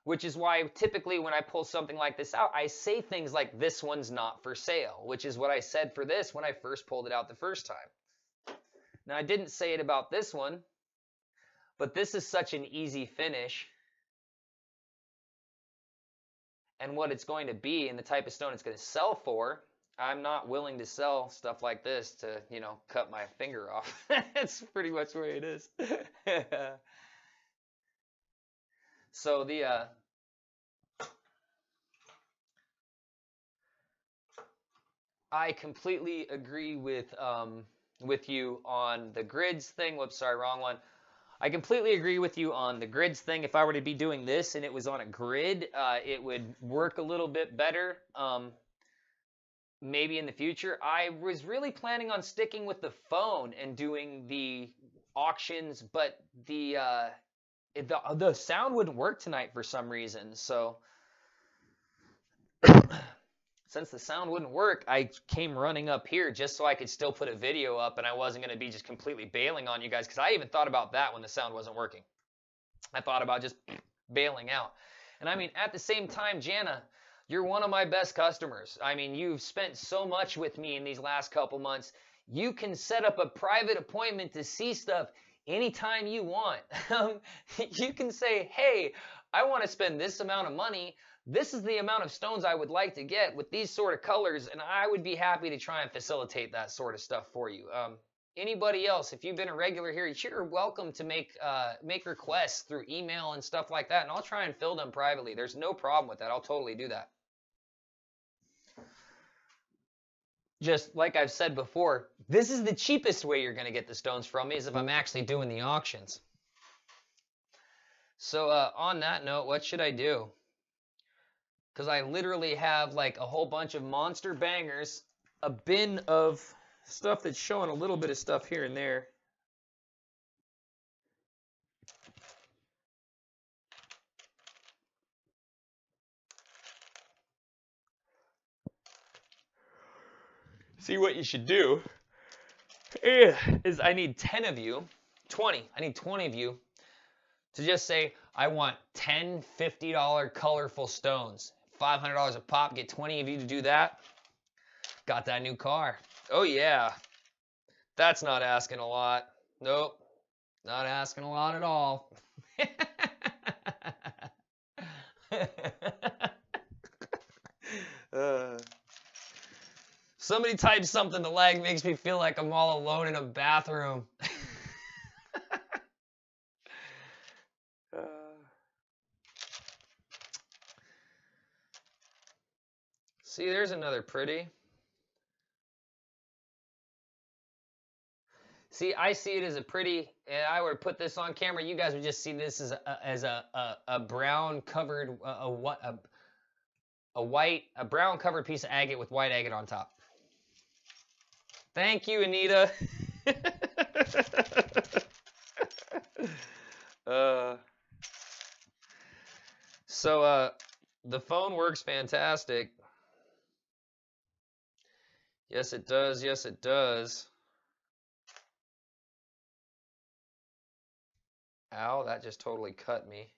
Which is why typically when I pull something like this out, I say things like, this one's not for sale, which is what I said for this when I first pulled it out the first time. Now, I didn't say it about this one, but this is such an easy finish. And what it's going to be and the type of stone it's going to sell for, I'm not willing to sell stuff like this to, you know, cut my finger off. That's pretty much the way it is. So I completely agree with you on the grids thing. Whoops, sorry, wrong one. I completely agree with you on the grids thing. If I were to be doing this and it was on a grid, it would work a little bit better. Maybe in the future. I was really planning on sticking with the phone and doing the auctions, but the sound wouldn't work tonight for some reason. So since the sound wouldn't work, I came running up here just so I could still put a video up, and I wasn't going to be just completely bailing on you guys, because I even thought about that when the sound wasn't working. I thought about just bailing out. And I mean, at the same time, Jana, you're one of my best customers. I mean, you've spent so much with me in these last couple months. You can set up a private appointment to see stuff anytime you want. You can say, hey, I want to spend this amount of money. This is the amount of stones I would like to get with these sort of colors, and I would be happy to try and facilitate that sort of stuff for you. Anybody else, if you've been a regular here, you're welcome to make requests through email and stuff like that, and I'll try and fill them privately. There's no problem with that. I'll totally do that. Just like I've said before, this is the cheapest way you're going to get the stones from me, is if I'm actually doing the auctions. So on that note, what should I do? Because I literally have like a whole bunch of monster bangers, a bin of stuff that's showing a little bit of stuff here and there. See, what you should do is I need 10 of you, 20. I need 20 of you to just say, I want 10 $50 colorful stones. $500 a pop. Get 20 of you to do that. Got that new car. Oh, yeah. That's not asking a lot. Nope. Not asking a lot at all. Somebody type something. The lag makes me feel like I'm all alone in a bathroom. See, there's another pretty. See, I see it as a pretty. And I would put this on camera. You guys would just see this as a brown covered a brown covered piece of agate with white agate on top. Thank you, Anita. So the phone works fantastic. Yes, it does. Yes, it does. Ow, that just totally cut me.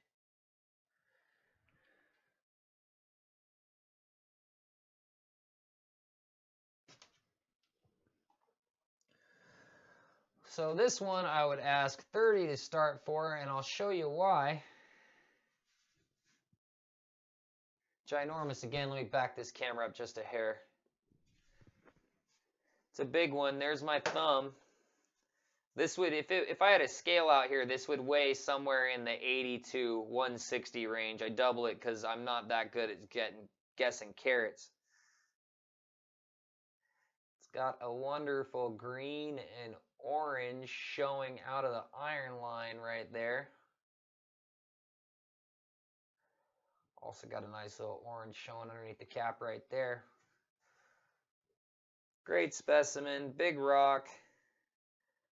So this one I would ask 30 to start for, and I'll show you why. Ginormous again. Let me back this camera up just a hair. It's a big one. There's my thumb. This would, if I had a scale out here, this would weigh somewhere in the 80 to 160 range. I double it because I'm not that good at guessing carats. It's got a wonderful green and orange showing out of the iron line right there. Also got a nice little orange showing underneath the cap right there. Great specimen, big rock.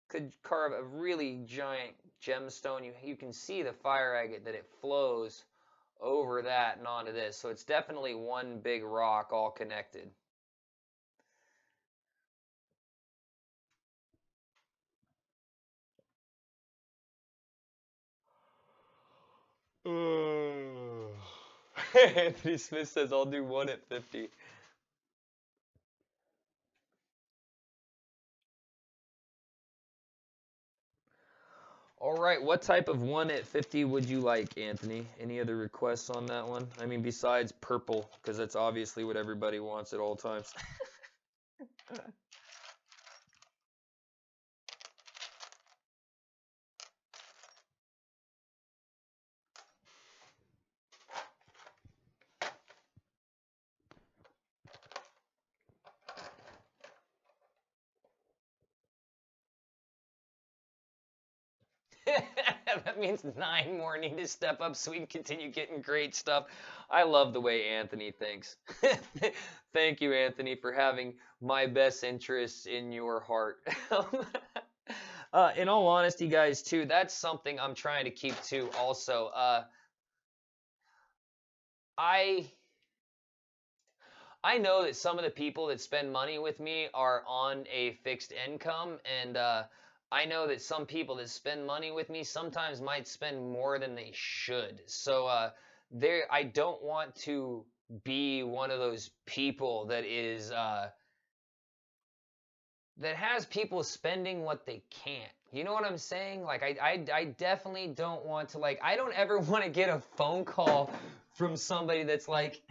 Could carve a really giant gemstone. You can see the fire agate that it flows over that and onto this. So it's definitely one big rock all connected. Anthony Smith says, I'll do one at 50. All right, what type of one at 50 would you like, Anthony? Any other requests on that one? I mean, besides purple, because that's obviously what everybody wants at all times. That means 9 more need to step up so we can continue getting great stuff. I love the way Anthony thinks. Thank you, Anthony, for having my best interests in your heart. In all honesty, guys, too, that's something I'm trying to keep too also. I know that some of the people that spend money with me are on a fixed income, and I know that some people that spend money with me sometimes might spend more than they should. So I don't want to be one of those people that is that has people spending what they can't. You know what I'm saying? Like I definitely don't want to, like, I don't ever want to get a phone call from somebody that's like,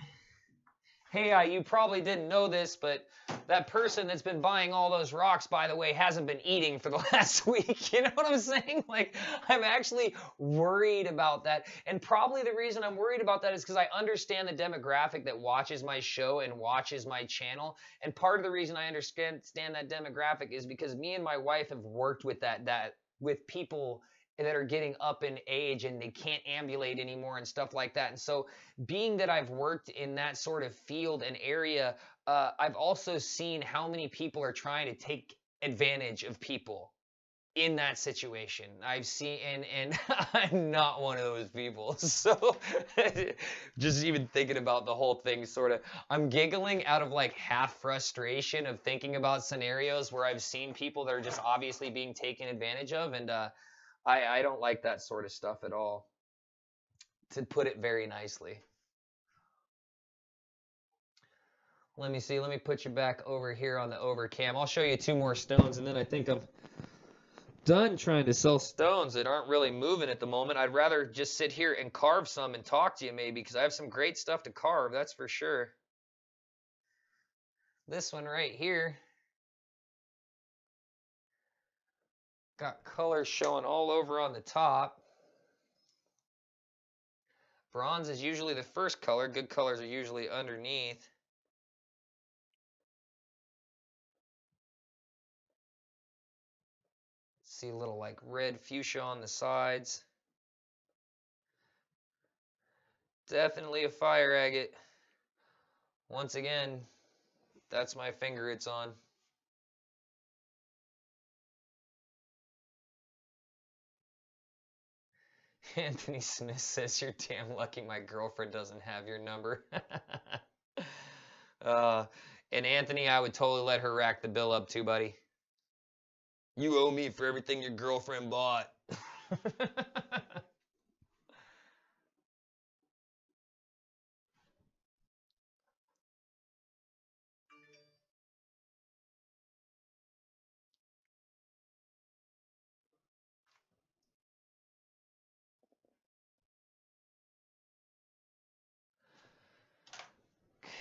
hey, you probably didn't know this, but that person that's been buying all those rocks, by the way, hasn't been eating for the last week. You know what I'm saying? Like, I'm actually worried about that. And probably the reason I'm worried about that is because I understand the demographic that watches my show and watches my channel. And part of the reason I understand that demographic is because me and my wife have worked with with people that are getting up in age and they can't ambulate anymore and stuff like that. And so being that I've worked in that sort of field and area, I've also seen how many people are trying to take advantage of people. in that situation. I've seen, and I'm not one of those people. So just even thinking about the whole thing, sort of, I'm giggling out of like half frustration of thinking about scenarios where I've seen people that are just obviously being taken advantage of, and I don't like that sort of stuff at all, to put it very nicely. Let me see. Let me put you back over here on the overcam. I'll show you 2 more stones, and then I think I'm done trying to sell stones that aren't really moving at the moment. I'd rather just sit here and carve some and talk to you maybe, because I have some great stuff to carve, that's for sure. This one right here got colors showing all over on the top. Bronze is usually the first color. Good colors are usually underneath. See a little like red fuchsia on the sides. Definitely a fire agate. Once again, that's my finger it's on. Anthony Smith says, you're damn lucky my girlfriend doesn't have your number. And Anthony, I would totally let her rack the bill up too, buddy. You owe me for everything your girlfriend bought.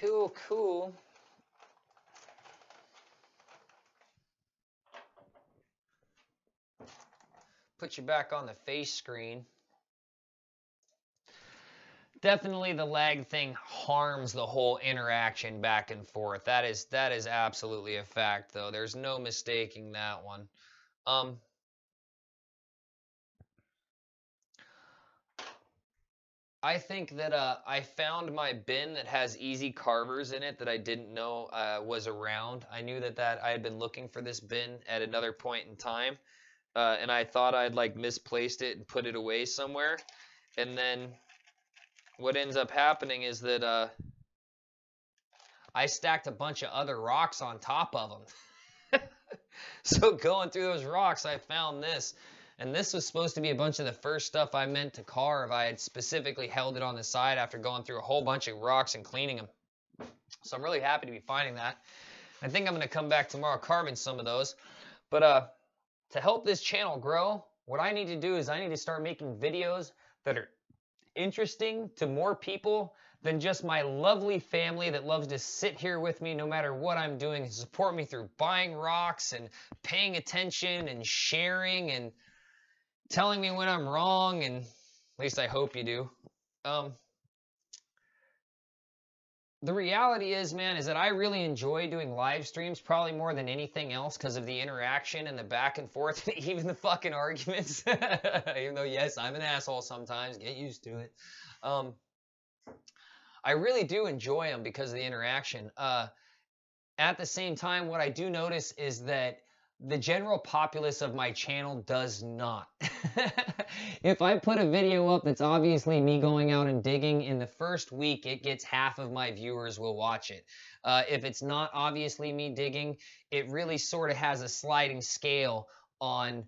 Cool, cool. Put you back on the face screen. Definitely the lag thing harms the whole interaction back and forth. That is absolutely a fact, though. There's no mistaking that one. I think that I found my bin that has easy carvers in it that I didn't know was around. I knew that I had been looking for this bin at another point in time, and I thought I'd like misplaced it and put it away somewhere. And then what ends up happening is that I stacked a bunch of other rocks on top of them. So going through those rocks, I found this. And this was supposed to be a bunch of the first stuff I meant to carve. I had specifically held it on the side after going through a whole bunch of rocks and cleaning them. So I'm really happy to be finding that. I think I'm going to come back tomorrow carving some of those. But to help this channel grow, what I need to do is I need to start making videos that are interesting to more people than just my lovely family that loves to sit here with me no matter what I'm doing and support me through buying rocks and paying attention and sharing and telling me when I'm wrong, and at least I hope you do. The reality is, man, is that I really enjoy doing live streams probably more than anything else because of the interaction and the back and forth and even the fucking arguments. Even though, yes, I'm an asshole sometimes. Get used to it. I really do enjoy them because of the interaction. At the same time, what I do notice is that the general populace of my channel does not. If I put a video up that's obviously me going out and digging, in the first week, it gets half of my viewers will watch it. If it's not obviously me digging, it really sort of has a sliding scale on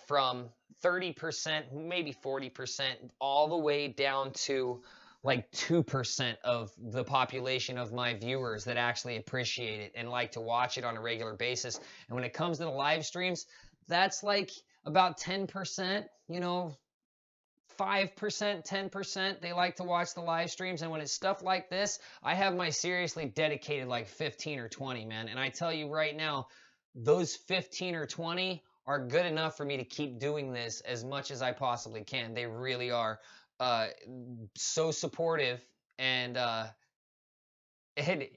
from 30%, maybe 40%, all the way down to like 2% of the population of my viewers that actually appreciate it and like to watch it on a regular basis. And when it comes to the live streams, that's like about 10%, you know, 5%, 10%. They like to watch the live streams. And when it's stuff like this, I have my seriously dedicated like 15 or 20, man. And I tell you right now, those 15 or 20 are good enough for me to keep doing this as much as I possibly can. They really are. So supportive, and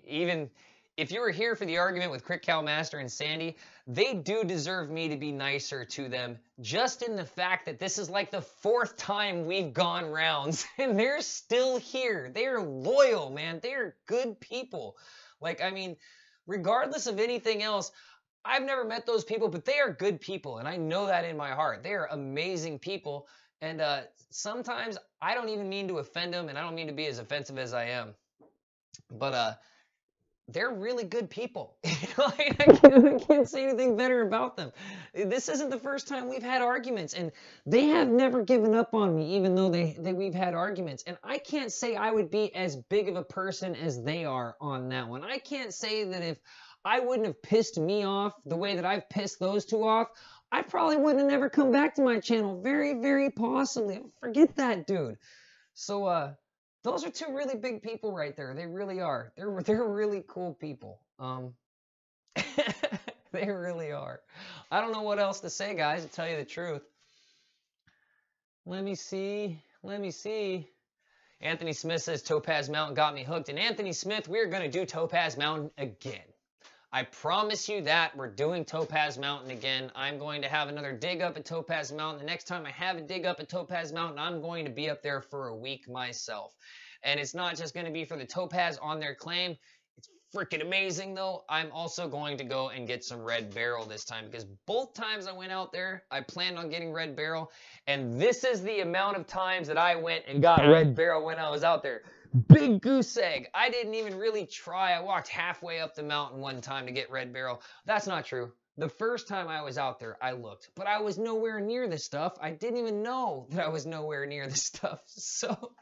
even if you were here for the argument with Crick Cow Master and Sandy, they do deserve me to be nicer to them, just in the fact that this is like the 4th time we've gone rounds and they're still here. They're loyal, man. They're good people. Like, I mean, regardless of anything else, I've never met those people, but they are good people, and I know that in my heart. They are amazing people, and sometimes I don't even mean to offend them, and I don't mean to be as offensive as I am, but they're really good people. I can't say anything better about them. This isn't the first time we've had arguments, and they have never given up on me, even though we've had arguments. And I can't say I would be as big of a person as they are on that one. I can't say that if I wouldn't have pissed me off the way that I've pissed those two off, I probably wouldn't have never come back to my channel. Very, very possibly. Forget that dude. So, those are two really big people right there. They really are. They're really cool people. They really are. I don't know what else to say, guys, to tell you the truth. Let me see. Anthony Smith says Topaz Mountain got me hooked. And Anthony Smith, we're going to do Topaz Mountain again. I promise you that we're doing Topaz Mountain again. I'm going to have another dig up at Topaz Mountain. The next time I have a dig up at Topaz Mountain, I'm going to be up there for a week myself. And it's not just going to be for the topaz on their claim. It's freaking amazing, though. I'm also going to go and get some red beryl this time, because both times I went out there, I planned on getting red beryl. And this is the amount of times that I went and got red beryl when I was out there. Big goose egg. I didn't even really try. I walked halfway up the mountain one time to get red beryl. That's not true. The first time I was out there, I looked, but I was nowhere near this stuff. I didn't even know that I was nowhere near this stuff. So,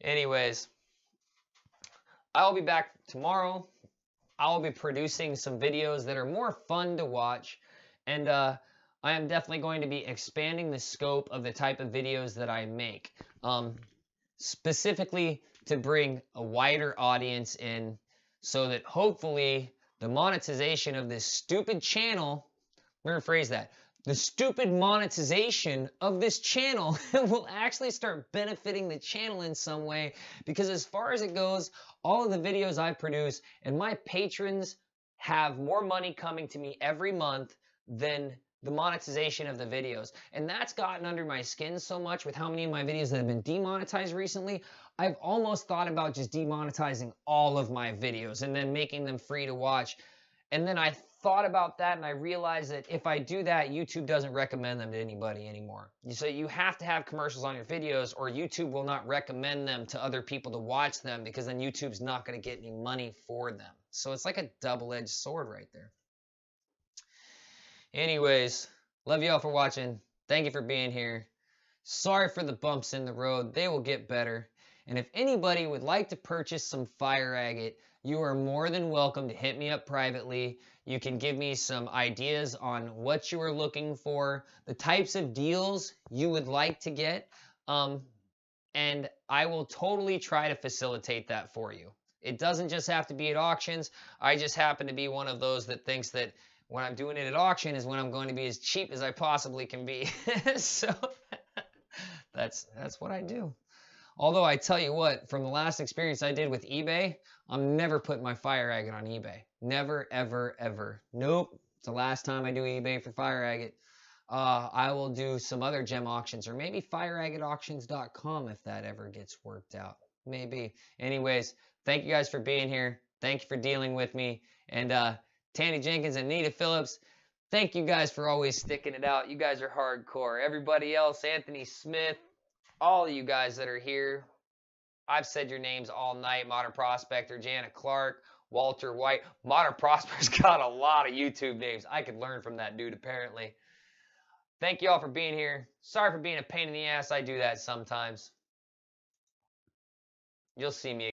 anyways, I'll be back tomorrow. I'll be producing some videos that are more fun to watch, and I am definitely going to be expanding the scope of the type of videos that I make, specifically to bring a wider audience in, so that hopefully the monetization of this stupid channel, I'm going to rephrase that, the stupid monetization of this channel will actually start benefiting the channel in some way, because as far as it goes, all of the videos I produce and my patrons have more money coming to me every month than the monetization of the videos. And that's gotten under my skin so much with how many of my videos that have been demonetized recently. I've almost thought about just demonetizing all of my videos and then making them free to watch. And then I thought about that, and I realized that if I do that, YouTube doesn't recommend them to anybody anymore. So you have to have commercials on your videos, or YouTube will not recommend them to other people to watch them, because then YouTube's not going to get any money for them. So it's like a double-edged sword right there. Anyways, love you all for watching. Thank you for being here. Sorry for the bumps in the road. They will get better. And if anybody would like to purchase some fire agate, you are more than welcome to hit me up privately. You can give me some ideas on what you are looking for, the types of deals you would like to get, and I will totally try to facilitate that for you. It doesn't just have to be at auctions. I just happen to be one of those that thinks that when I'm doing it at auction is when I'm going to be as cheap as I possibly can be. So that's what I do. Although I tell you what, from the last experience I did with eBay, I'm never putting my fire agate on eBay. Never, ever, ever. Nope. It's the last time I do eBay for fire agate. I will do some other gem auctions, or maybe fireagateauctions.com if that ever gets worked out. Maybe. Anyways, thank you guys for being here. Thank you for dealing with me. And Tandy Jenkins and Nita Phillips, thank you guys for always sticking it out. You guys are hardcore. Everybody else, Anthony Smith, all of you guys that are here, I've said your names all night. Modern Prospector, Janet Clark, Walter White. Modern Prospector's got a lot of YouTube names. I could learn from that dude, apparently. Thank you all for being here. Sorry for being a pain in the ass. I do that sometimes. You'll see me again.